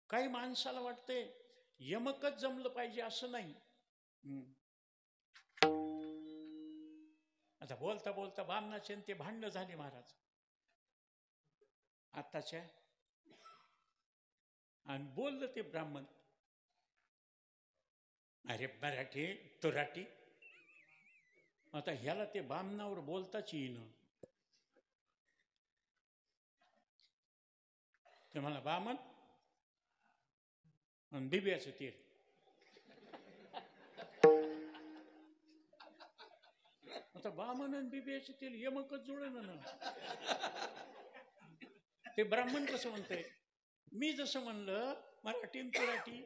काही माणसाला वाटते यमकच जमलं पाहिजे, असं नाही. आता बोलता बोलता बामणाचे ते भांडणं झाले महाराज आताच्या. आणि बोललं ते ब्राह्मण, अरे मराठी तुराटी. आता ह्याला ते बामणावर बोलताच येईन. ते मला बामण आणि बिब्याचं तेल. आता बामण आणि बिब्याचं तेल यमकच जुळेल ना. ते ब्राह्मण कसं म्हणतंय, मी जसं म्हणलं मराठी आणि तुराठी.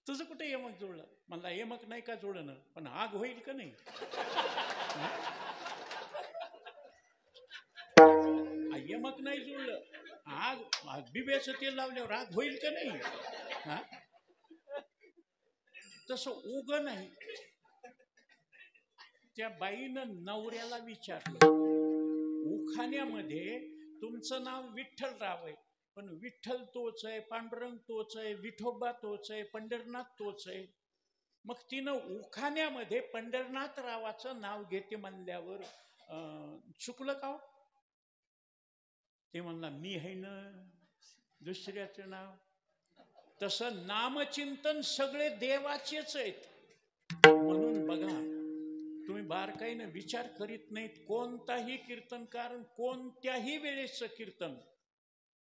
तुझं कुठे यमक जुळलं? म्हणला यमक नाही का जुळणं, पण आग होईल का नाही? यमक नाही जुळलं, आग बिब्याचं तेल लावल्यावर आग होईल का नाही? हा, तसं उग नाही. त्या बाईनं नवऱ्याला विचारलं, उखाण्यामध्ये तुमचं नाव विठ्ठलराव आहे, पण विठ्ठल तोच आहे, पांडुरंग तोच आहे, विठोबा तोच आहे, पंढरनाथ तोच आहे. मग तिनं उखाण्यामध्ये पंढरनाथ रावाचं नाव घेते म्हणल्यावर चुकलं का हो? ते म्हणला मी आहे ना, दुसऱ्याचं नाव. तसं नामचिंतन सगळे देवाचेच आहेत. म्हणून बघा, तुम्ही बारकाईनं विचार करीत नाहीत. कोणताही कीर्तनकार कोणत्याही वेळेचं कीर्तन,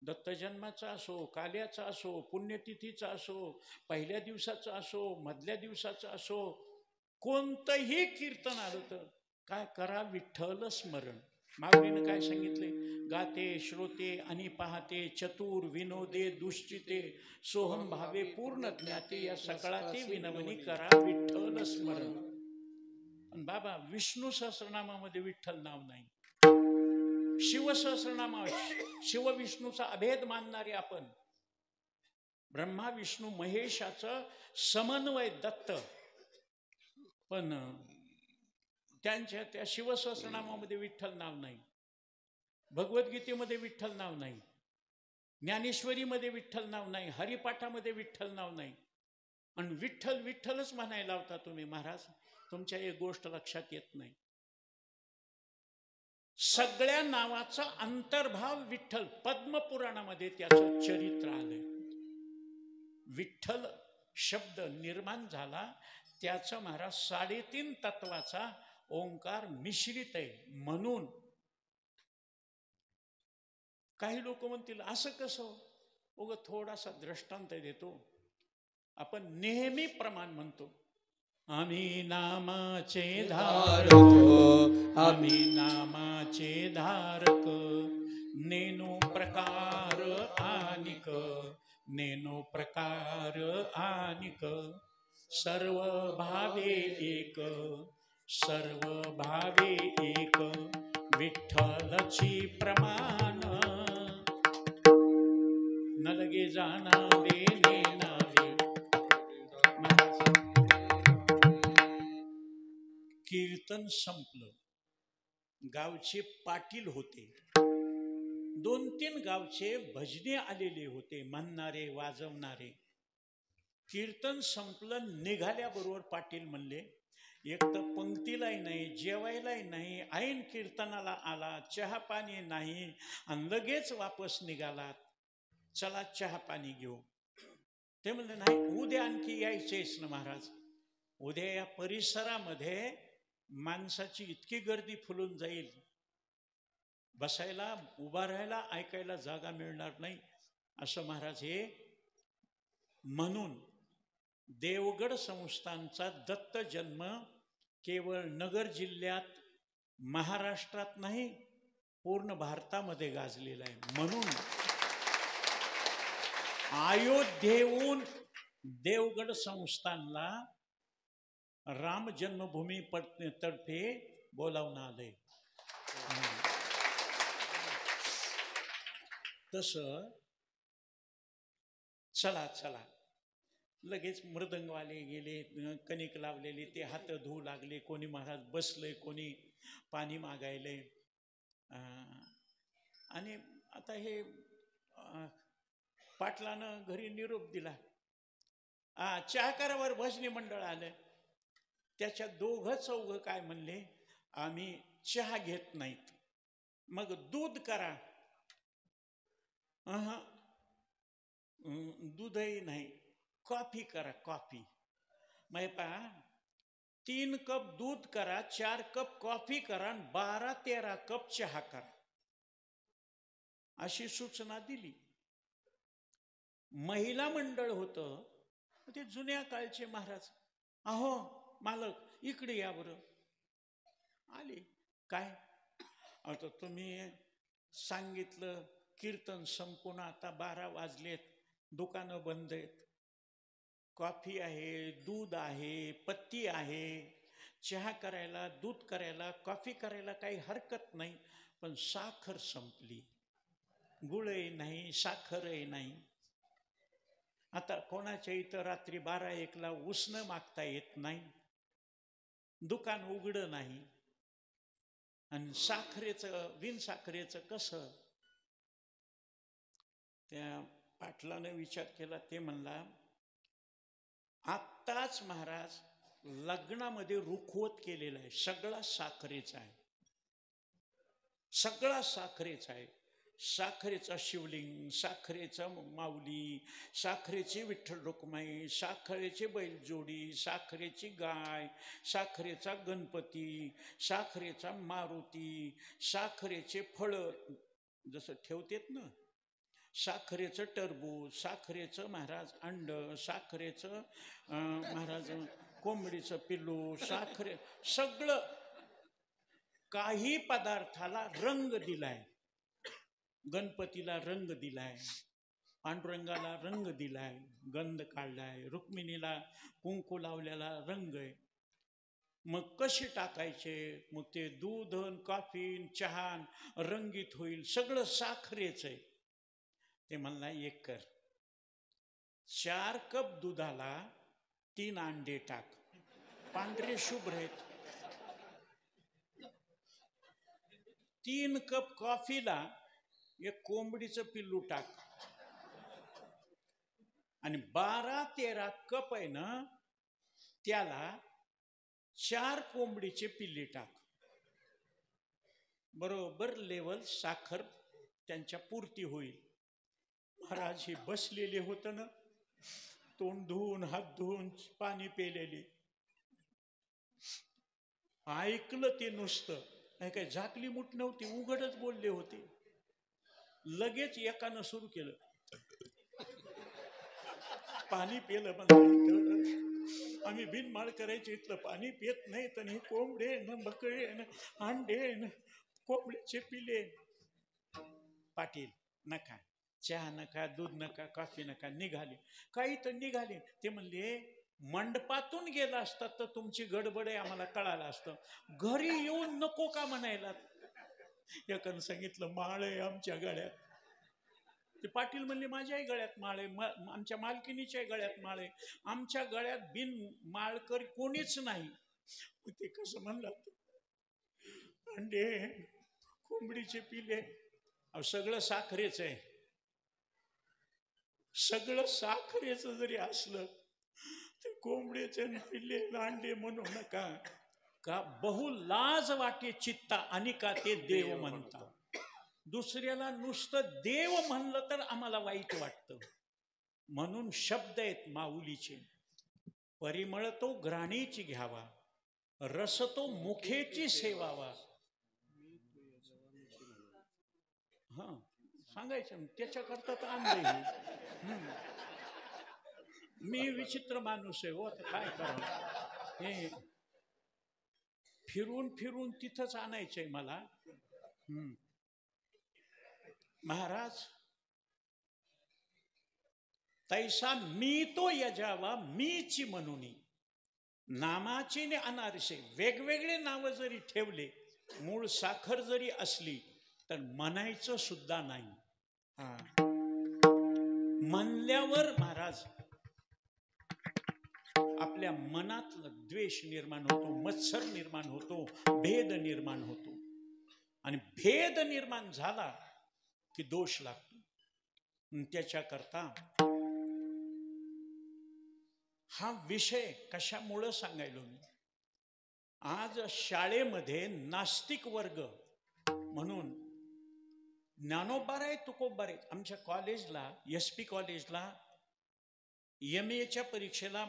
दत्तजन्माचा असो, काल्याचा असो, पुण्यतिथीचा असो, पहिल्या दिवसाचा असो, मधल्या दिवसाचा असो, कोणतंही कीर्तन आलं तर काय करा, विठ्ठल स्मरण. माऊलीनं काय सांगितले? गाते श्रोते आणि पाहते, चतुर विनोदे दुश्चिते, सोहम भावे पूर्ण ज्ञाते, या सकाळाते विनवणी करा विठ्ठल स्मरण. बाबा, विष्णू सहस्रनामामध्ये विठ्ठल नाव नाही. शिवसहस्रनामा, शिव विष्णूचा अभेद मानणारे आपण, ब्रह्मा विष्णू महेशाचं समन्वय दत्त, पण त्यांच्या त्या शिवसहस्रनामामध्ये विठ्ठल नाव नाही, भगवद्गीतेमध्ये विठ्ठल नाव नाही, ज्ञानेश्वरीमध्ये विठ्ठल नाव नाही, हरिपाठामध्ये विठ्ठल नाव नाही. आणि विठ्ठल विठ्ठलच म्हणायला लावता तुम्ही. महाराज, तुमच्या एक गोष्ट लक्षात येत नाही. सगळ्या नावाचा अंतर्भाव विठ्ठल. पद्मपुराणामध्ये त्याचं चरित्र आलंय. विठ्ठल शब्द निर्माण झाला त्याचं महाराज 3.5 तत्वाचा ओंकार मिश्रित आहे. म्हणून काही लोक म्हणतील असं कसं, उगा थोडासा दृष्टांत देतो. आपण नेहमी प्रमाण म्हणतो, आम्ही नामाचे धारक, आम्ही नामाचे धारक, नेनो प्रकार आनिक, नेनो प्रकार आनिक, सर्व भावे एक, सर्व भावे एक, विठ्ठलची प्रमाण, न लगे जाणावे नेनावे. कीर्तन संपलं. गावचे पाटील होते, 2-3 गावचे भजने आलेले होते, म्हणणारे वाजवणारे. कीर्तन संपलं, निघाल्याबरोबर पाटील म्हणले, एक तर पंक्तीलाही नाही, जेवायलाही नाही, ऐन कीर्तनाला आला, चहा पाणी नाही, आणि लगेच वापस निघालात, चला चहा पाणी घेऊ. ते म्हणले नाही, उद्या आणखी यायचेच ना महाराज. उद्या या परिसरामध्ये माणसाची इतकी गर्दी फुलून जाईल, बसायला, उभा राहायला, ऐकायला जागा मिळणार नाही, असं महाराज हे. म्हणून देवगड संस्थानचा दत्त जन्म केवळ नगर जिल्ह्यात, महाराष्ट्रात नाही, पूर्ण भारतामध्ये गाजलेला आहे. म्हणून अयोध्येहून देवगड संस्थानला राम जन्मभूमी तर्फे बोलावणं आलंय. तसं चला चला, लगेच मृदंगवाले गेले, कणिक लावलेले ते हात धुवू लागले, कोणी महाराज बसलंय, कोणी पाणी मागायले. आणि आता हे पाटलानं घरी निरोप दिला, चहा करावर भजनी मंडळ आलं. त्याच्या 2-4 काय म्हणले, आम्ही चहा घेत नाहीत, मग दूध करा. दूधही नाही, कॉफी करा, कॉफी. मग पहा, 3 कप दूध करा, 4 कप कॉफी करा, 12-13 कप चहा करा, अशी सूचना दिली. महिला मंडळ होतं, ते जुन्या काळचे महाराज, अहो मालक इकडे या बरं. आले. काय आता तुम्ही सांगितलं, कीर्तन संपूर्ण आता 12 वाजलेत, दुकानं बंद आहेत. कॉफी आहे, दूध आहे, पत्ती आहे. चहा करायला, दूध करायला, कॉफी करायला काही हरकत नाही. पण साखर संपली, गुळही नाही, साखरही नाही. आता कोणाच्या इथं रात्री 12-1ला उसनं मागता येत नाही, दुकान उघडं नाही. आणि साखरेचं, बिनसाखरेचं कसं? त्या पाटलाने विचार केला. ते म्हणला, आत्ताच महाराज लग्नामध्ये रुखवत केलेला आहे, सगळा साखरेचा आहे, सगळा साखरेचा आहे. साखरेचा शिवलिंग, साखरेचा माऊली, साखरेची विठ्ठल रुक्माई, साखरेची बैलजोडी, साखरेची गाय, साखरेचा गणपती, साखरेचा मारुती, साखरेचे फळं जसं ठेवतेत ना, साखरेचं टरबूज, साखरेचं महाराज अंड, साखरेचं महाराज कोंबडीचं पिल्लू, साखरे, सगळं. काही पदार्थाला रंग दिलाय. गणपतीला रंग दिलाय, पांडुरंगाला रंग दिलाय, गंध काढलाय, रुक्मिणीला कुंकू लावलेला रंग आहे. मग कसे टाकायचे? मग ते दूध, कॉफी, चहा रंगीत होईल, सगळं साखरेच आहे. ते म्हणला, एक कर, 4 कप दुधाला 3 अंडे टाक, पांढरे शुभ्र आहेत. 3 कप कॉफीला 1 कोंबडीचं पिल्लू टाक, आणि 12-13 कप आहे ना, त्याला 4 कोंबडीचे पिल्ले टाक. बरोबर लेवल साखर त्यांच्या पूर्ती होईल. महाराज हे बसलेले होत ना, तोंड धुवून, हात धुवून, पाणी पेलेले, ऐकलं ते नुसतं. काही झाकली मुठ नव्हती, उघडच बोलले होते. लगेच एकानं सुरू केलं, पाणी पेलं. पण आम्ही बिनमाळ करायचे, इथलं पाणी पेत नाही. तर हे कोंबडे न, बकरे न, अंडे न, कोंबड्याचे पिले. पाटील नका, चहा नका, दूध नका, कॉफी नका. निघाले, काही तर निघाले. ते म्हणले, मंडपातून गेला असतात तर तुमची गडबड आहे आम्हाला कळालं असतं, घरी येऊन नको का म्हणायला? एकानं सांगितलं, माळ आहे आमच्या गळ्यात. ते पाटील म्हणले, माझ्याही गळ्यात माळ आहे, आमच्या मालकिनीच्याही गळ्यात माळ आहे, आमच्या गळ्यात बिन माळकरी कोणीच नाही. ते कसं म्हणलं, अंडे, कोंबडीचे पिले, सगळं साखरेच आहे. सगळं साखरेचं जरी असलं ते कोंबड्याचे पिल्ले अंडे म्हणू नका. का बहु लाज वाटे चित्ता, आणि का ते देव म्हणता. दुसऱ्याला नुसतं देव म्हणलं तर आम्हाला वाईट वाटतं. म्हणून शब्द आहेत माऊलीचे, परिमळ तो घ्राणीची घ्यावा, रस तो मुखेची सेवावा. हा सांगायचं, त्याच्याकरता तर आणलंय. मी विचित्र माणूस आहे हो, आता काय करावं. हे फिरून फिरून तिथंच आणायचंय मला. महाराज, तैसा मी तो यजावा, मीची म्हणून नामाची ने अनारसे. वेगवेगळे नाव जरी ठेवले, मूळ साखर जरी असली, तर म्हणायचं सुद्धा नाही. म्हणल्यावर महाराज आपल्या मनात द्वेष निर्माण होतो, मत्सर निर्माण होतो, भेद निर्माण होतो. आणि भेद निर्माण झाला की दोष लागतो. त्याच्याकरता हा विषय कशामुळे सांगायलो मी, आज शाळेमध्ये नास्तिक वर्ग म्हणून ज्ञानोबाराय तुकोबाराय. आमच्या कॉलेजला, SP कॉलेजला MA परीक्षेला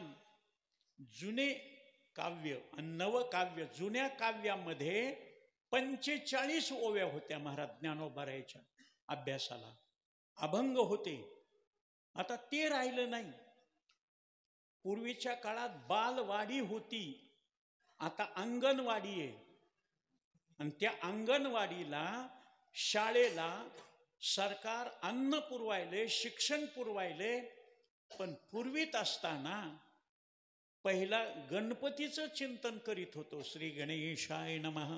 जुने काव्य आणि नवकाव्य, जुन्या काव्यामध्ये 45 ओव्या होत्या महाराज ज्ञानोबारायच्या अभ्यासाला. अभंग होते. आता ते राहिलं नाही. पूर्वीच्या काळात बालवाडी होती, आता अंगणवाडी आहे. आणि त्या अंगणवाडीला, शाळेला सरकार अन्न पुरवायले, शिक्षण पुरवायले, पण पूर्वीत असताना पहिला गणपतीचं चिंतन करीत होतो, श्री गणेशाय नमः.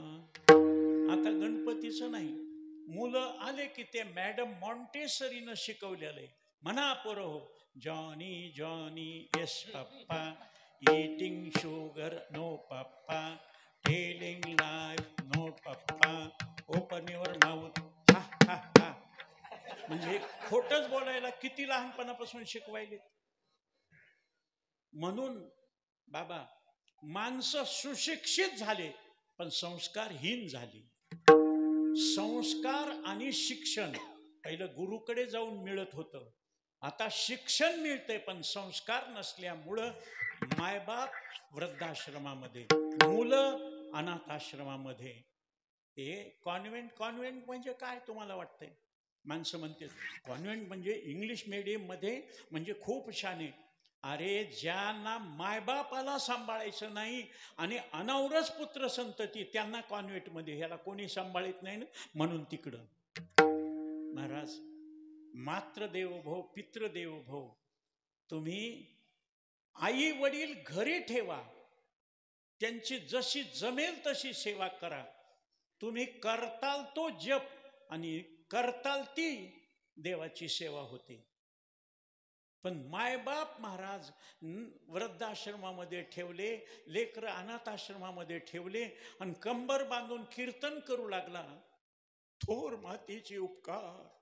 आता गणपतीचं नाही. मुलं आले की ते मॅडम मॉन्टेसरीनं शिकवलेलं आहे. म्हणा पोरं, Johnny Johnny yes papa, eating sugar no पप्पा, टेलिंग लाईफ नो पप्पा, ओपन युअर माउथ हा हा हा. म्हणजे खोटच बोलायला किती लहानपणापासून शिकवायले. म्हणून बाबा, माणसं सुशिक्षित झाले पण संस्कारहीन झाली. संस्कार आणि शिक्षण पहिलं गुरुकडे जाऊन मिळत होतं, आता शिक्षण मिळते पण संस्कार नसल्यामुळं मायबाप वृद्धाश्रमामध्ये, मुलं अनाथ आश्रमामध्ये. हे कॉन्व्हेंट कॉन्व्हेंट म्हणजे काय तुम्हाला वाटतंय? माणसं म्हणते कॉन्व्हेंट म्हणजे इंग्लिश मीडियम मध्ये म्हणजे खूप शाने. अरे, ज्यांना मायबापाला सांभाळायचं नाही आणि अनावरच पुत्र संतती त्यांना कॉन्व्हेंटमध्ये, ह्याला कोणी सांभाळत नाही ना, म्हणून तिकडं. महाराज, मातृदेवो पितृदेवो, तुम्ही आई वडील घरी ठेवा, त्यांची जशी जमेल तशी सेवा करा. तुम्ही करताल तो जप आणि करताल ती देवाची सेवा होते. पण मायबाप महाराज वृद्धाश्रमामध्ये ठेवले, लेकर अनाथ आश्रमामध्ये ठेवले आणि कंबर बांधून कीर्तन करू लागला, थोर मातीची उपकार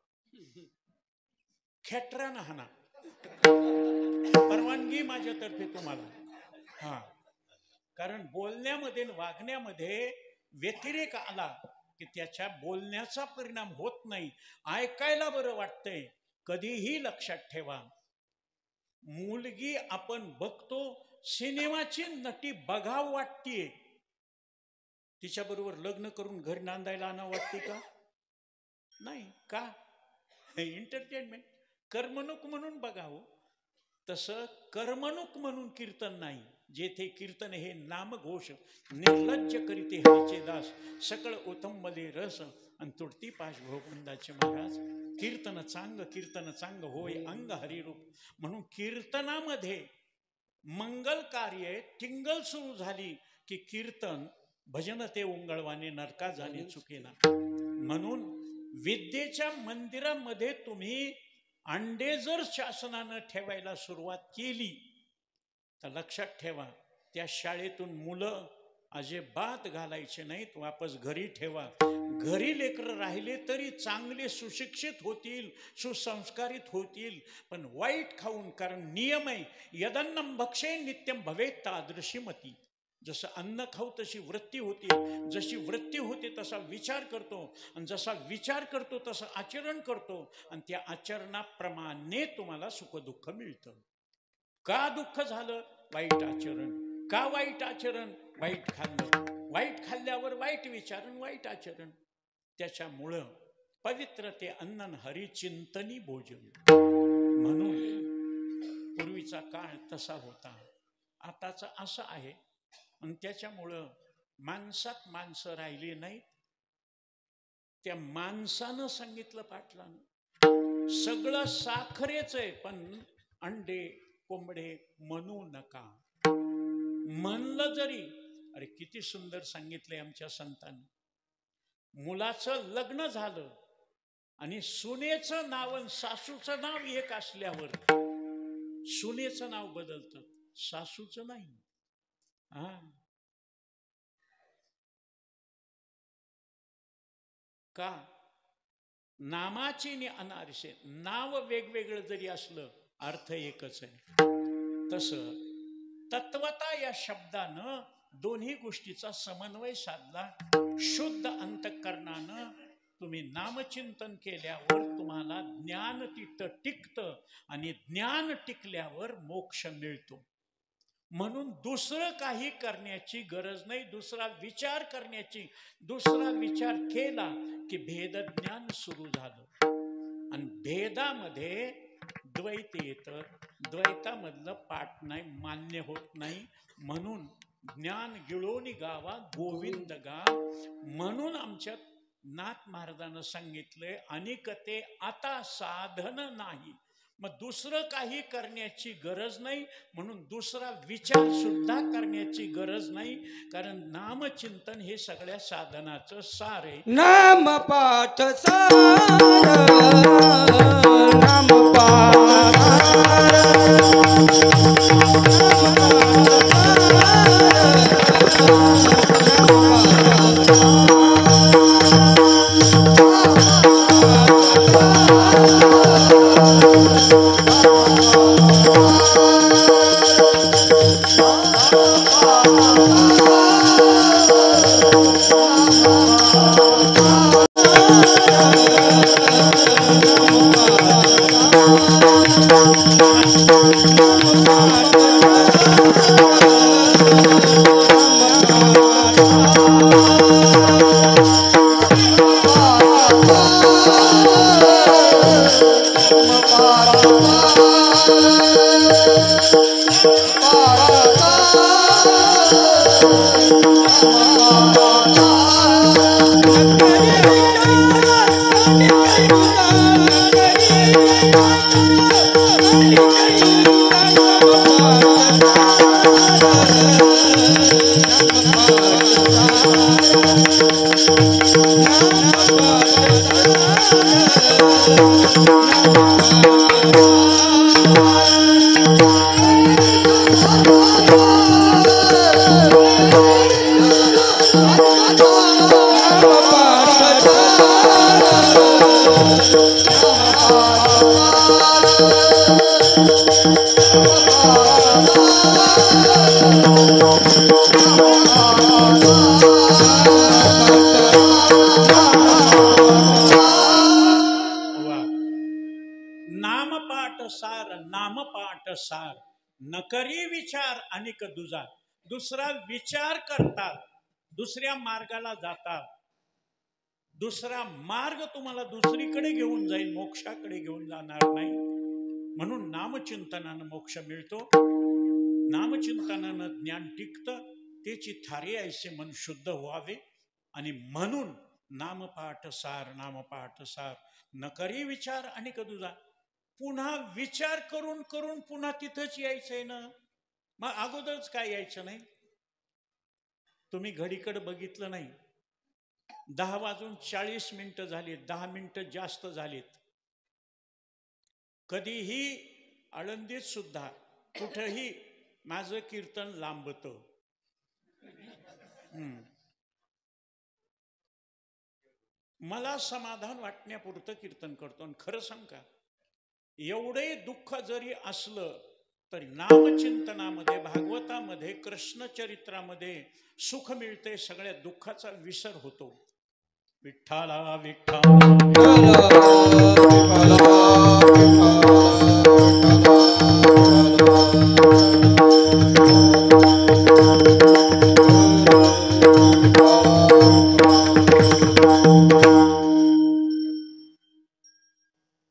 खेटरानं हाना. परवानगी माझ्यातर्फे तुम्हाला. हा, कारण बोलण्यामध्ये वागण्यामध्ये व्यतिरेक आला की त्याच्या बोलण्याचा परिणाम होत नाही, ऐकायला बरं वाटतंय. कधीही लक्षात ठेवा, मुलगी आपण बघतो, सिनेमाची नटी बघाव वाटतीये, तिच्याबरोबर लग्न करून घरी नांदायला आणावं वाटते का? नाही. का? एंटरटेनमेंट, करमणूक म्हणून बघावं. तसं करमणूक म्हणून कीर्तन नाही. जेथे कीर्तन हे नामघोष, निर्लज्ज करीते हरीचे दास, सकळ ओतंबले रस आणि तुडती पाश भोवंदाचे. महाराज, कीर्तन चांग होय अंग हरिरूप. म्हणून कीर्तनामध्ये मंगल कार्य टिंगल सुरू झाली की कीर्तन भजन ते उंगळवाने नरका जाणे चुकेना. म्हणून विद्येच्या मंदिरामध्ये तुम्ही अंडे जर शासनानं ठेवायला सुरुवात केली तर लक्षात ठेवा, त्या शाळेतून मुलं अजिबात घालायचे नाहीत, वापस घरी ठेवा. घरी लेकरं राहिले तरी चांगले सुशिक्षित होतील, सुसंस्कारित होतील, पण वाईट खाऊन, कारण नियम आहे, यदन्नम भक्षे नित्यम भवेत् तादृशी मती. जसं अन्न खाऊ तशी वृत्ती होती, जशी वृत्ती होते तसा विचार करतो, आणि जसा विचार करतो तसं आचरण करतो, आणि त्या आचरणाप्रमाणे तुम्हाला सुख दुःख मिळतं. का दुःख झालं? वाईट आचरण. का वाईट आचरण? वाईट खाल्लं. वाईट खाल्ल्यावर वाईट विचार, वाईट आचरण. त्याच्यामुळं पवित्र ते अन्न हरिचिंतनी भोजन. म्हणून पूर्वीचा काळ तसा होता, आताचा असा आहे. आणि त्याच्यामुळं माणसात माणसं राहिली नाहीत. त्या माणसानं सांगितलं पाटलानं, सगळं साखरेच आहे पण अंडे कोंबडे म्हणू नका. म्हणलं जरी, अरे किती सुंदर सांगितलंय आमच्या संतांनी. मुलाचं लग्न झालं आणि सुनेचं नाव आणि सासूचं नाव एक असल्यावर सुनेचं नाव बदलतं, सासूचं नाही. का? नामाची आणि अनारसे, नाव वेगवेगळं जरी असलं अर्थ एकच आहे. तसं तत्वता या शब्दानं दोन्ही गोष्टीचा समन्वय साधला. शुद्ध अंतःकरणानं तुम्ही नामचिंतन केल्यावर तुम्हाला ज्ञान तिथं टिकतं, आणि ज्ञान टिकल्यावर मोक्ष मिळतो. म्हणून दुसरं काही करण्याची गरज नाही, दुसरा विचार करण्याची. दुसरा विचार केला की भेद ज्ञान सुरू झालं, आणि भेदामध्ये द्वैत येतं, द्वैतामधलं पाठ नाही, मान्य होत नाही. म्हणून ज्ञान गिळोनी गावा गोविंद गा. म्हणून आमच्या नाथ महाराजांना सांगितलंय, अनिकते आता साधन नाही, मग दुसरं काही करण्याची गरज नाही, म्हणून दुसरा विचार सुद्धा करण्याची गरज नाही, कारण नामचिंतन हे सगळ्या साधनाचं सार आहे. नाम पाठ सार, नाम पाठ नामपाठ सार नकरी विचार अनेक दुजा. दुसरा विचार करतात, दुसऱ्या मार्गाला जातात. दुसरा मार्ग तुम्हाला दुसरीकडे घेऊन जाईल, मोक्षाकडे घेऊन जाणार नाही. म्हणून नामचिंतनानं मोक्ष मिळतो, नामचिंतनानं ज्ञान टिकतं. त्याची थारी ऐसे मन शुद्ध व्हावे. आणि म्हणून नामपाठ सार, नामपाठ सार नकरी विचार अनेक दुजा. पुन्हा विचार करून करून पुन्हा तिथंच यायचंय ना. मग अगोदरच काय यायचं नाही? तुम्ही घडीकडे बघितलं नाही, 10:40 झालीत, 10 मिनिटं जास्त झालीत. कधीही आळंदीत सुद्धा कुठेही माझं कीर्तन लांबतं. मला समाधान वाटण्यापुरतं कीर्तन करतो. आणि खरं सांग का, एवढे दुःख जरी असलं तरी नामचिंतनामध्ये, भागवतामध्ये, कृष्णचरित्रामध्ये सुख मिळते. सगळ्या दुःखाचा विसर होतो. विठ्ठला विठ्ठला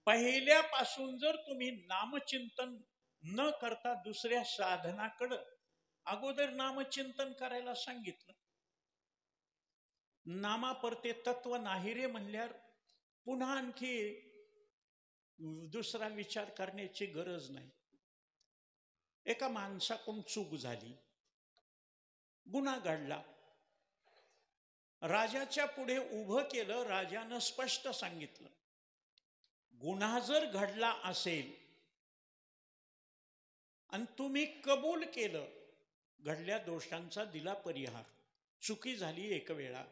पहिल्यापासून जर तुम्ही नामचिंतन न करता दुसऱ्या साधनाकडं, अगोदर नामचिंतन करायला सांगितलं. नामापरते तत्व नाही रे म्हणल्यावर पुन्हा आणखी दुसरा विचार करण्याची गरज नाही. एका माणसाकडून चूक झाली, गुन्हा घडला, राजाच्या पुढे उभं केलं. राजानं स्पष्ट सांगितलं, गुन्हा जर घडला असेल आणि तुम्ही कबूल केलं, घडल्या दोषांचा दिला परिहार. चुकी झाली एक वेळा,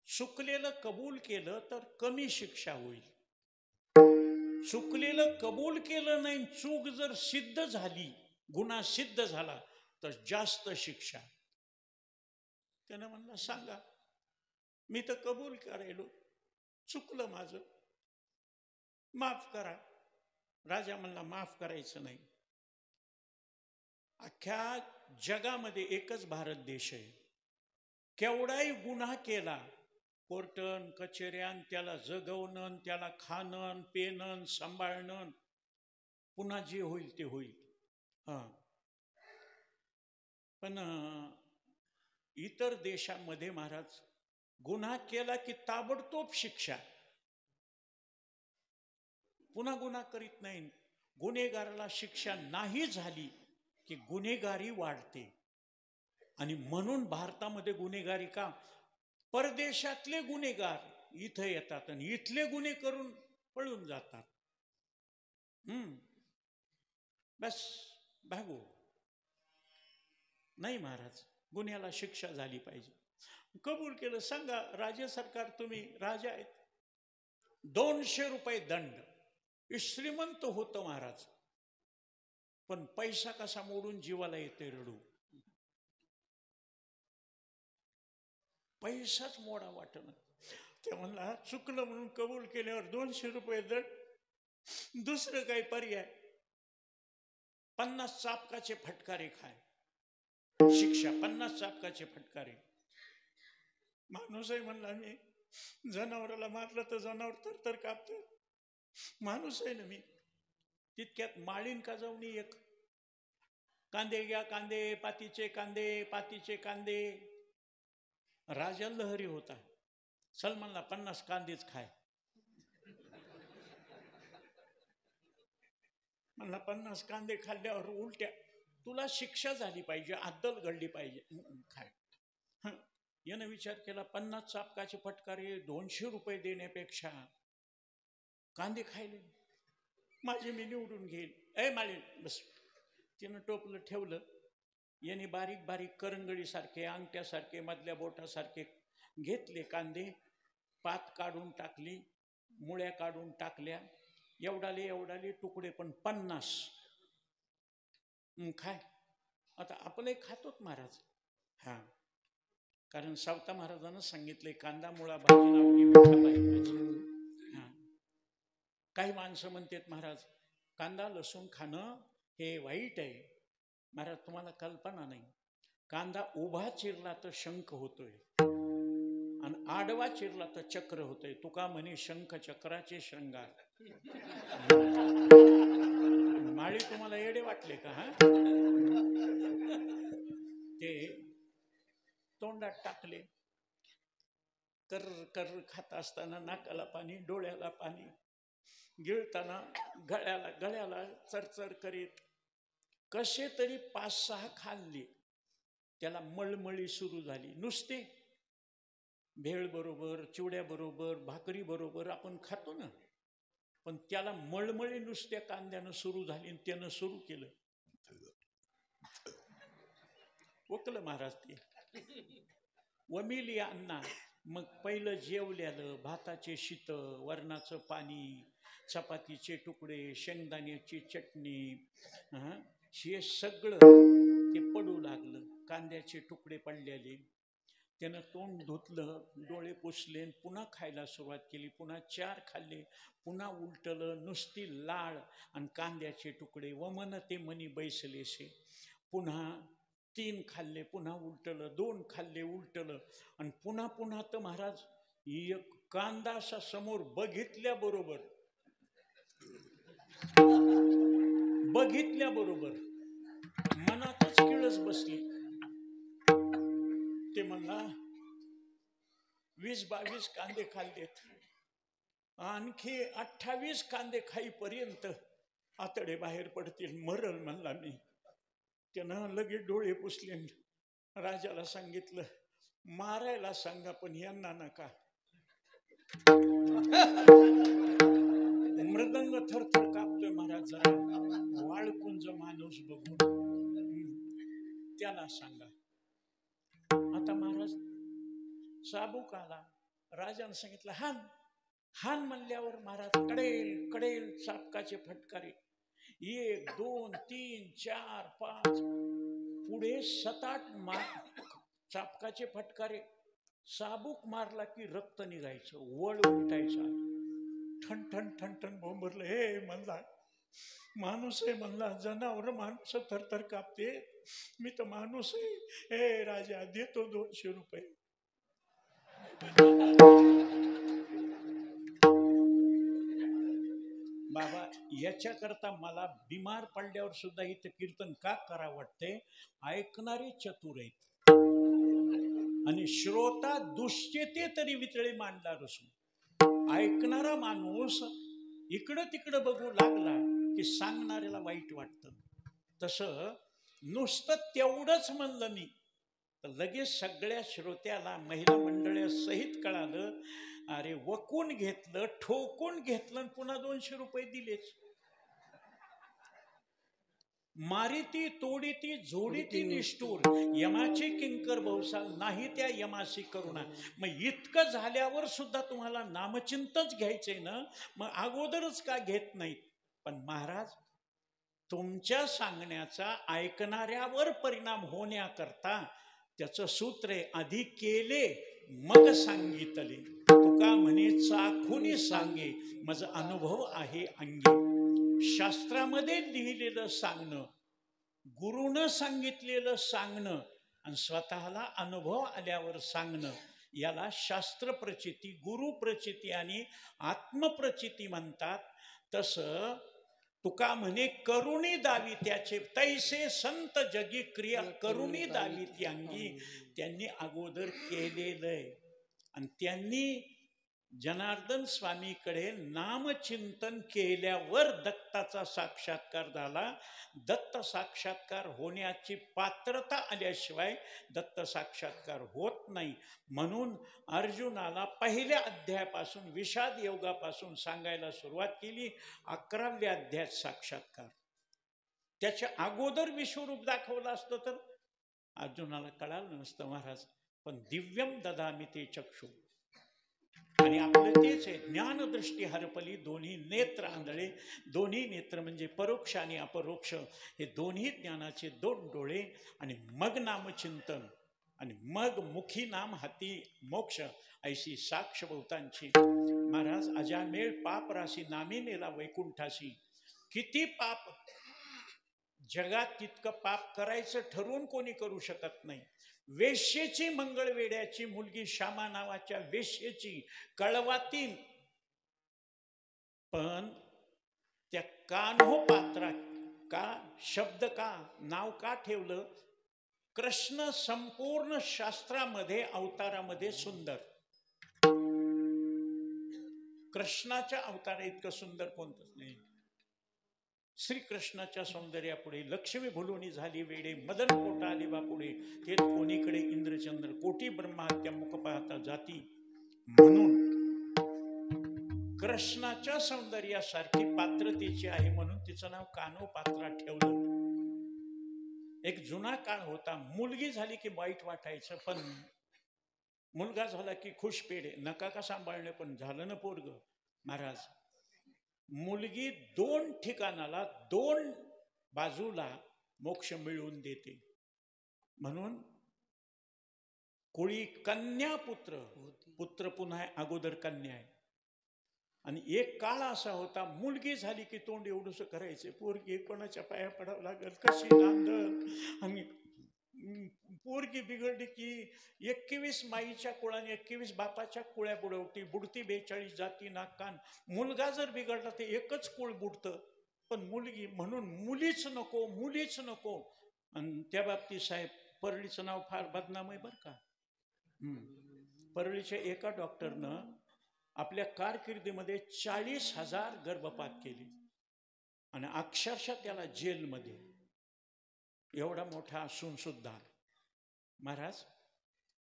चुकलेलं कबूल केलं तर कमी शिक्षा होईल. चुकलेलं कबूल केलं नाही, चूक जर सिद्ध झाली, गुन्हा सिद्ध झाला तर जास्त शिक्षा. त्यानं म्हणलं, सांगा, मी तर कबूल करायलो, चुकलं माझं, माफ करा. राजा म्हणला, माफ करायचं नाही. अख्ख्या जगामध्ये एकच भारत देश आहे, केवढाही गुन्हा केला, कोर्टन कचेऱ्यान त्याला जगवणं, त्याला खाणं, पेणं, सांभाळणं, पुन्हा जे होईल ते होईल. पण इतर देशांमध्ये महाराज, गुन्हा केला की ताबडतोब शिक्षा, पुन्हा गुन्हा करीत नाही. गुन्हेगाराला शिक्षा नाही झाली की गुन्हेगारी वाढते. आणि म्हणून भारतामध्ये गुन्हेगारी का? परदेशातले गुन्हेगार इथं येतात आणि इथले गुन्हे करून पळून जातात. बस भागो. नाही महाराज, गुन्ह्याला शिक्षा झाली पाहिजे. कबूल केलं. सांगा, राज्य सरकार, तुम्ही राजा आहेत, 200 रुपये दंड. श्रीमंत होतं महाराज, पण पैसा कसा मोडून जीवाला येते रडू. पैसाच मोडा वाटणं. ते म्हणला चुकलं म्हणून कबूल केल्यावर 200 रुपये दंड, दुसरं काही पर्याय? 50 चापकाचे फटकारे खाय शिक्षा. 50 चापकाचे फटकारे. माणूसही म्हणला, मी जनावराला मारलं तर जनावर तर कापत. माणूस आहे ना मी. तितक्यात माळीन का जाऊन एक, कांदे घ्या कांदे, पातीचे कांदे, पातीचे कांदे. राजा लहरी होता. सलमानला 50 कांदेच खाय म्हणला. 50 कांदे खाल्ल्यावर उलट्या. तुला शिक्षा झाली पाहिजे, अद्दल घडली पाहिजे, खाय. यानं विचार केला, 50 चापकाचे फटकारे 200 रुपये देण्यापेक्षा कांदे खायले, माझे मी निवडून घेईल. माळी बस. तिनं टोपलं ठेवलं. याने बारीक बारीक करंगडीसारखे, अंगठ्यासारखे, मधल्या बोटासारखे घेतले कांदे. पात काढून टाकली, मुळ्या काढून टाकल्या. एवढाले तुकडे, पण 50. खाय. आता आपलंही खातोच महाराज. हा, कारण सावता महाराजांना सांगितले, कांदा मुळा भाजी लावली मिठा पाहिजे. हा, काही माणसं म्हणतात, महाराज कांदा लसूण खाणं हे वाईट आहे. महाराज, तुम्हाला कल्पना नाही, कांदा उभा चिरला तर शंख होतोय आणि आडवा चिरला तर चक्र होतोय. तुका म्हणे शंख चक्राचे श्रंगार. माळी तुम्हाला येडे वाटले का? हा, ते तोंडात टाकले. कर कर खात असताना नाकाला पाणी, डोळ्याला पाणी, गिळताना गळ्याला चरचर करीत. कसे तरी 5-6 खाल्ले. त्याला मळमळी सुरू झाली. नुसते भेळ बरोबर, चिवड्या बरोबर, भाकरी बरोबर आपण खातो ना, पण त्याला मळमळी नुसत्या कांद्यानं सुरू झाली आणि त्यानं सुरू केलं. ओकलं महाराज ते. वमिली अण्णा. मग पहिलं जेवल्यालं, भाताचे शीत, वरणाचं पाणी, चपातीचे तुकडे, शेंगदाण्याची चटणी, हे सगळं ते पडू लागलं. कांद्याचे तुकडे पडलेले. त्यानं तोंड धुतलं, डोळे पुसले, पुन्हा खायला सुरुवात केली. पुन्हा 4 खाल्ले, पुन्हा उलटलं. नुसती लाळ आणि कांद्याचे तुकडे. वमन ते मनी बैसलेसे. पुन्हा 3 खाल्ले, पुन्हा उलटलं. 2 खाल्ले, उलटलं. आणि पुन्हा तर महाराज, एक कांदा असा समोर बघितल्याबरोबर मनातच किळस बसली. ते म्हणला, 20-22 कांदे खाल्लेत, आणखी 28 कांदे खाईपर्यंत आतडे बाहेर पडतील, मरल म्हणला मी. त्यानं लगेच डोळे पुसले. राजाला सांगितलं, मारायला सांगा पण यांना नका. मृदंग थरथर कापतोय महाराज. जरा वाळकुंज माणूस बघून त्याला सांगा. आता महाराज चाबूक आला. राजाने सांगितलं, हान म्हणल्यावर महाराज कडेल चापकाचे फटकारे. 1, 2, 3, 4, 5 पुढे 7-8 चापकाचे फटकारे. चाबूक मारला की रक्त निघायचं, वळ उठायचा. ठण ठण ठण ठण बोंबरलं. हे म्हणला, माणूस आहे म्हणला, जनावर माणूस थरथर कापते, मी तर माणूस आहे. हे राजा, देतो 200 रुपये. बाबा, याच्याकरता मला बिमार पडल्यावर सुद्धा इथं कीर्तन का करा वाटते? ऐकणारे चतुर आहेत आणि श्रोता दुश्चेते तरी वितळे मांडला रसून. ऐकणारा माणूस इकडं तिकडं बघू लागला की की सांगणाऱ्याला वाईट वाटतं. तसं नुसतं तेवढंच म्हणलं मी तर लगेच सगळ्या श्रोत्याला महिला मंडळा सहित कळालं, अरे वकून घेतलं, ठोकून घेतलं आणि पुन्हा 200 रुपये दिलेच. मारिती तोडीती जोडीती निष्ठूर, यमाची किंकर बहुसाल नाही त्या यमाशी करुणा. मग इतकं झाल्यावर सुद्धा तुम्हाला नामचिंतच घ्यायचंय ना, मग अगोदरच का घेत नाहीत? पण महाराज तुमच्या सांगण्याचा ऐकणाऱ्यावर परिणाम होण्याकरता त्याचं सूत्र आहे, आधी केले मग सांगितले. तुका म्हणे चाखुनी सांगे माझा अनुभव आहे अंगी. शास्त्रामध्ये लिहिलेलं सांगणं, गुरुनं सांगितलेलं सांगणं आणि स्वतःला अनुभव आल्यावर सांगणं, याला शास्त्र प्रचिती, गुरु प्रचिती आणि आत्मप्रचिती म्हणतात. तसं तुका म्हणे करुणी दावी त्याचे तैसे संत जगी क्रिया करुणी दावी ती अंगी. त्यांनी अगोदर केलेलं आहे आणि त्यांनी जनार्दन स्वामीकडे नामचिंतन केल्यावर दत्ताचा साक्षात्कार झाला. दत्त साक्षात्कार होण्याची पात्रता आल्याशिवाय दत्त साक्षात्कार होत नाही. म्हणून अर्जुनाला पहिल्या अध्यायापासून विषाद योगापासून सांगायला सुरुवात केली. 11व्या अध्यायात साक्षात्कार. त्याच्या अगोदर विश्वरूप दाखवलं असतं तर अर्जुनाला कळालं नसतं महाराज. पण दिव्यम ददामि ते चक्षु, आणि आपलं तेच आहे, ज्ञानदृष्टी हरपली, दोन्ही नेत्र आंधळे. दोन्ही नेत्र म्हणजे परोक्ष आणि अपरोक्ष, हे दोन्ही ज्ञानाचे 2 डोळे. आणि मग नामचिंतन आणि मग मुखी नाम हाती मोक्ष, ऐशी साक्ष बहुतांची. महाराज अजामेळ पाप राशी नामी नेला वैकुंठाशी. किती पाप जगात, तितकं पाप करायचं ठरवून कोणी करू शकत नाही. वेश्येची, मंगळवेड्याची मुलगी श्यामा नावाच्या वेश्येची कळवातील, पण त्या कान्हो पात्रा का शब्द का नाव का ठेवलं? कृष्ण संपूर्ण शास्त्रामध्ये अवतारामध्ये सुंदर, कृष्णाच्या अवतारा इतकं सुंदर कोणतंच नाही. श्रीकृष्णाच्या सौंदर्यापुढे लक्ष्मी भुलुनी झाली वेडे, मदन पोटा आले बापुढे, ते कोणीकडे इंद्रचंद्र कोटी ब्रह्महत्या मुख पाहता जाती. म्हणून कृष्णाच्या सौंदर्यासारखी पात्रतेची आहे म्हणून तिचं नाव कान्हो पात्रा ठेवलं. एक जुना काळ होता, मुलगी झाली की वाईट वाटायचं, पण मुलगा झाला की खुश पेडे, नका का सांभाळणे, पण झालं ना पोरग. महाराज मुलगी 2 ठिकाणाला 2 बाजूला मोक्ष मिळवून देते. म्हणून कुळी कन्या पुत्र, पुत्र पुन्हा अगोदर कन्या आहे. आणि एक काळ असा होता, मुलगी झाली की तोंड एवढंसं करायचे, पोरगी कोणाच्या पाया पडावं लागल, कशी नांदल. आणि पोरगी बिघडली की 21 माईच्या कुळाने 21 बापाच्या कुळ्या बुडवती, बुडती 42 जाती नाकान. मुलगा जर बिघडला तर एकच कुळ बुडतं, पण मुलगी, म्हणून मुलीच नको, मुलीच नको. आणि त्या बाबतीत साहेब परळीचं नाव फार बदनाम आहे बरं का. परळीच्या एका डॉक्टरनं आपल्या कारकिर्दीमध्ये 40,000 गर्भपात केले आणि अक्षरशः त्याला जेलमध्ये, एवढा मोठा असून सुद्धा. महाराज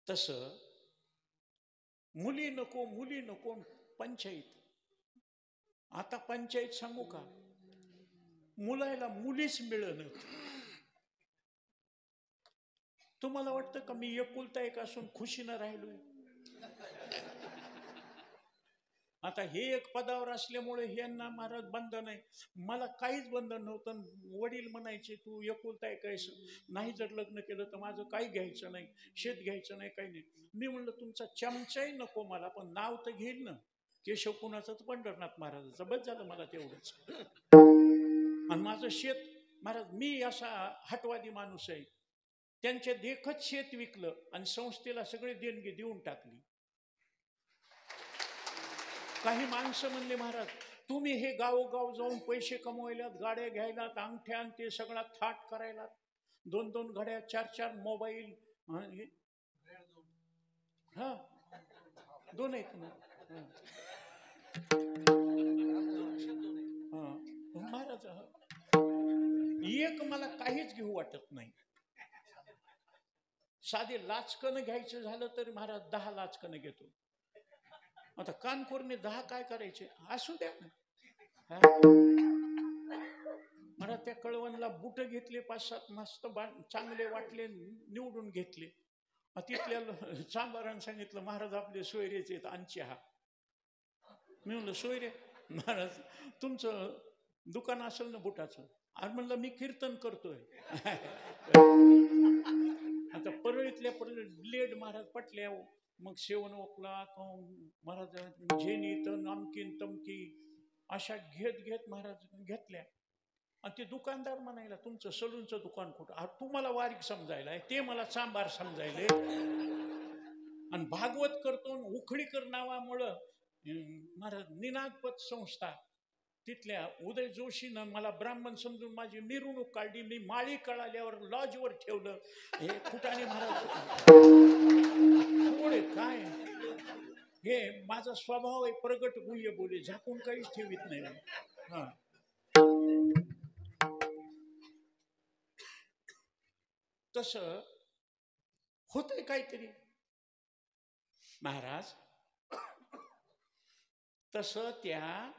तसं मुली नको, मुली नको, पंचायत. आता पंचायत सांगू का, मुलाला मुलीच मिळणं. तुम्हाला वाटतं का मी एकुलता एक असून खुशीनं राहिलोय? आता हे एक पदावर असल्यामुळे यांना महाराज बंधन आहे, मला काहीच बंधन नव्हतं. वडील म्हणायचे तू एकुलता एक आहेस, नाही जर लग्न केलं तर माझं काही घ्यायचं नाही, शेत घ्यायचं नाही, काही नाही. मी म्हणलं तुमचा चमचाही नको मला, पण नाव तर घेईल ना, केशव कुणाचं तर पंढरनाथ महाराजाचं, बस झालं मला तेवढंच. आणि माझं शेत, महाराज मी असा हटवादी माणूस आहे, त्यांच्या देखत शेत विकलं आणि संस्थेला सगळे देणगी देऊन टाकली. काही माणसं म्हणले महाराज तुम्ही हे गावोगाव जाऊन पैसे कमवायलात, गाड्या घ्यायलात, अंगठ्या आणि ते सगळा थाट करायलात, 2-2 घड्या, 4-4 मोबाईल. हा 2 आहेत ना. महाराज एक मला काहीच घेऊ वाटत नाही. साधे लाचकन घ्यायचं झालं तर महाराज 10 लाचकन घेतो. आता कानकोरने 10 काय करायचे असू द्या. महाराज त्या कळवणला बुट घेतले 5-7 मस्त चांगले वाटले, निवडून घेतले. तिथल्या चांबारानं सांगितलं महाराज आपले सोयरेचे आहेत, आणचे हा. मी म्हणलं सोयरे महाराज तुमचं दुकान असेल ना बुटाचं. आणि म्हणलं मी कीर्तन करतोय. आता परळीतल्या ब्लेड महाराज पटल्या. मग सेवन ओकला महाराज झेनी तर आमकीन तमकी अशा घेत महाराज घेतल्या. आणि ते दुकानदार म्हणायला तुमचं सलूनचं दुकान कुठं? तुम्हाला वारीक समजायला ते मला चांबार समजायले. आणि भागवत करतो उखडीकर नावामुळं महाराज निनादपत संस्था तिथल्या उदय जोशीनं मला ब्राह्मण समजून माझी मिरवणूक काढली. मी माळी कळाल्यावर लॉजवर ठेवलं. हे कुठाने महाराज पुढे काय हे माझा स्वभाव आहे, प्रगट गुह्य बोले, झाकून काहीच ठेवीत नाही. हा तस होतंय काहीतरी महाराज. तस त्या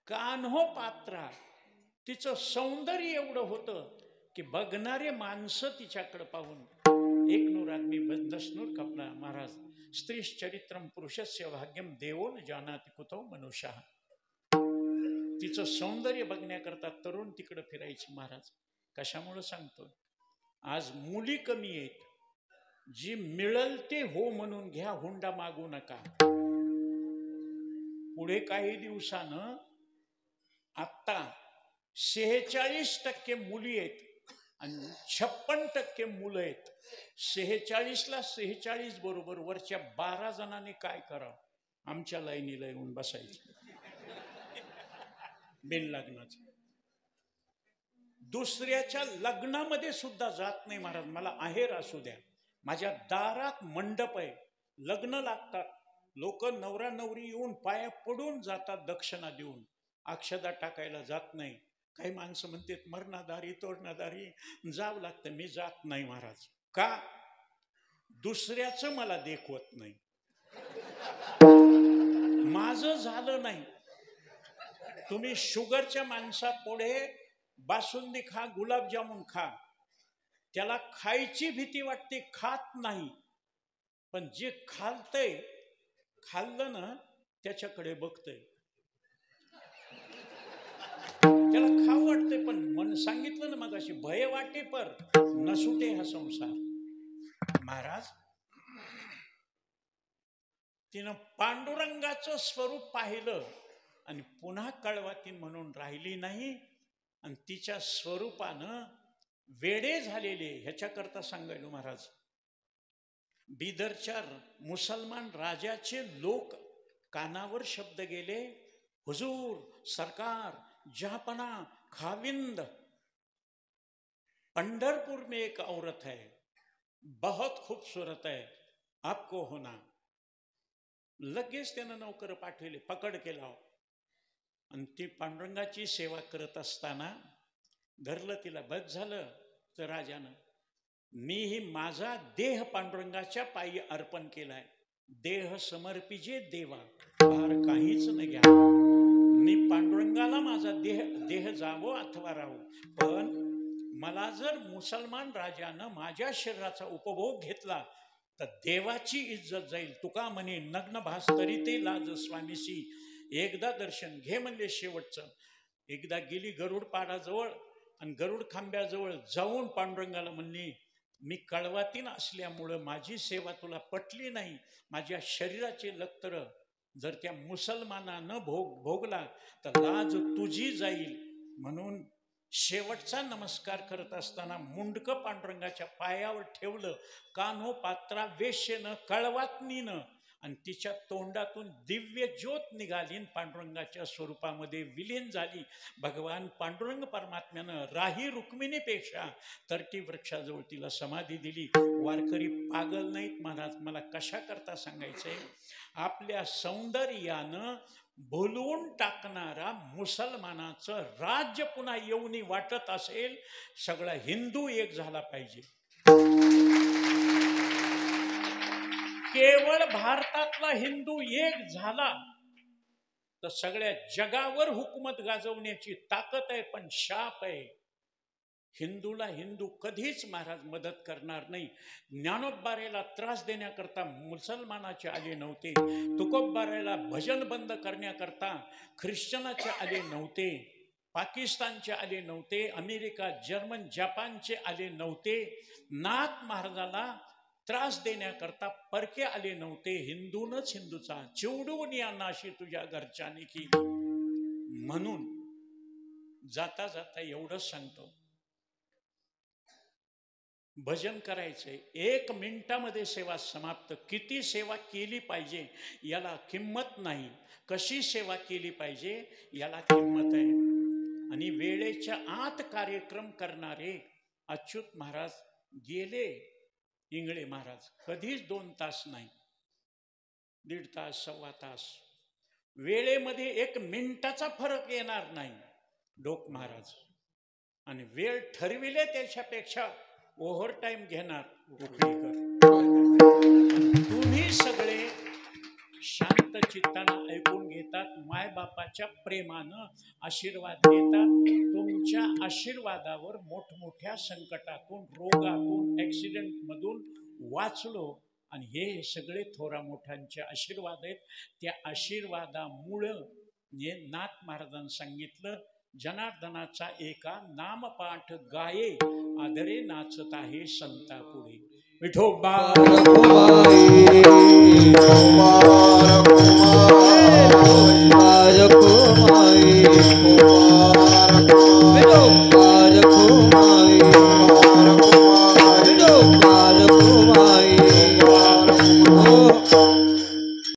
कान्हो पात्रा तिचं सौंदर्य एवढं होतं की बघणारे माणसं तिच्याकडे पाहून एक नूर आदमी दशनूर कपला. महाराज स्त्रीश्चरित्रम पुरुषस्य भाग्यम देवो न जानाति कुतो मनुष्य. तिचं सौंदर्य बघण्याकरता तरुण तिकडे फिरायची. महाराज कशामुळे सांगतो, आज मुली कमी आहेत. जी मिळल ते हो म्हणून घ्या, हुंडा मागू नका. पुढे काही दिवसानं आता 46% मुली आहेत आणि 56% मुलं आहेत. 46ला 46 बरोबर वरच्या 12 जणांनी काय करावं? आमच्या लाईनीला येऊन बसायचं बिन लग्नाचं. दुसऱ्याच्या लग्नामध्ये सुद्धा जात नाही महाराज. मला आहेर असू द्या, माझ्या दारात मंडप आहे, लग्न लागतात, लोक नवरा नवरी येऊन पाया पडून जातात दक्षिणा देऊन. अक्षदा टाकायला जात नाही. काही माणसं म्हणतात मरणादारी तोडणादारी जावं लागतं. मी जात नाही महाराज. का? दुसऱ्याचं मला देखवत नाही, माझं झालं नाही. तुम्ही शुगरच्या माणसा पुढे बासुंदी खा, गुलाबजामुन खा, त्याला खायची भीती वाटते, खात नाही. पण जे खाल्लंय खाल्लं ना त्याच्याकडे बघतय, त्याला खाऊ वाटतंय. पण मन सांगितलं ना मग अशी भय वाटे पर नसुटे हा संसार. महाराज तिनं पांडुरंगाचं स्वरूप पाहिलं आणि पुन्हा कळवाती म्हणून राहिली नाही. आणि तिच्या स्वरूपानं वेडे झालेले ह्याच्याकरता सांगायलो महाराज. बिदरच्या मुसलमान राजाचे लोक कानावर शब्द गेले, हुजूर सरकार जहापना खाविंद, पंढरपुर में एक औरत है, बहुत खूबसूरत है, आपको होना. लगेच त्यानं नौकर पाठवले, पकड केला. आणि ती पांडुरंगाची सेवा करत असताना धरलं तिला. बस झालं तर राजानं, मीही माझा देह पांडुरंगाच्या पायी अर्पण केलाय. देह समर्पिजे देवा, फार काहीच न घ्या. मी पांडुरंगाला माझा देह जावो अथवा राहो, पण मला जर मुसलमान राजानं माझ्या शरीराचा उपभोग घेतला तर देवाची इज्जत जाईल. तुका म्हणे नग्न भास तरी ते लाज स्वामीशी, एकदा दर्शन घे म्हणले शेवटचं. एकदा गेली गरुड पाडाजवळ आणि गरुड खांब्याजवळ जाऊन पांडुरंगाला म्हणली, मी कळवातीन असल्यामुळं माझी सेवा तुला पटली नाही. माझ्या शरीराचे लक्तर जर त्या मुसलमानानं भोगला तर लाज तुझी जाईल. म्हणून शेवटचा नमस्कार करत असताना मुंडकं पांडुरंगाच्या पायावर ठेवलं. कान्हो पात्रा वेश्येनं कळवातनीनं आणि तिच्या तोंडातून दिव्य ज्योत निघाली, पांडुरंगाच्या स्वरूपामध्ये विलीन झाली. भगवान पांडुरंग परमात्म्यानं राही रुक्मिणीपेक्षा तरटी वृक्षाजवळ तिला समाधी दिली. वारकरी पागल नाहीत महाराज. मला कशा करता सांगायचंय, आपल्या सौंदर्यानं भुलवून टाकणारा मुसलमानाचं राज्य पुन्हा येऊनी वाटत असेल, सगळा हिंदू एक झाला पाहिजे. केवळ भारतातला हिंदू एक झाला तर सगळ्या जगावर हुकूमत गाजवण्याची ताकद आहे. पण शाप आहे, हिंदूला हिंदू कधीच महाराज मदत करणार नाही. ज्ञानोबारायला त्रास देण्याकरता मुसलमानाचे आले नव्हते, तुकोबारायला भजन बंद करण्याकरता ख्रिश्चनाचे आले नव्हते, पाकिस्तानचे आले नव्हते, अमेरिका, जर्मन, जपानचे आले नव्हते, नाथ महाराजाला त्रास देण्याकरता परके आले नव्हते. हिंदूनच हिंदूचा चिवडून या नाशी तुझ्या घरच्याने केली. म्हणून जाता जाता एवढंच सांगतो, भजन करायचंय, 1 मिनिटामध्ये सेवा समाप्त. किती सेवा केली पाहिजे याला किंमत नाही, कशी सेवा केली पाहिजे याला किंमत आहे. आणि वेळेच्या आत कार्यक्रम करणारे अच्युत महाराज गेले. इंगळे महाराज कधीच 2 तास नाही, 1.5 तास, 1.25 तास. वेळेमध्ये 1 मिनिटाचा फरक येणार नाही. डोक महाराज आणि वेळ ठरविले त्याच्यापेक्षा ओव्हर टाइम घेणार उकळीकर. तुम्ही सगळे शांत चित्तानं ऐकून घेतात, मायबापाच्या प्रेमानं आशीर्वाद घेतात. तुमच्या आशीर्वादावर मोठमोठ्या संकटातून, रोगातून, ऍक्सिडेंट मधून वाचलो. आणि हे सगळे थोरा मोठ्यांचे आशीर्वाद आहेत. त्या आशीर्वादामुळं नाथ महाराजांनी सांगितलं, जनार्दनाचा एका नामपाठ गाये, आदरे नाचत आहे संता पुढे. विठोबा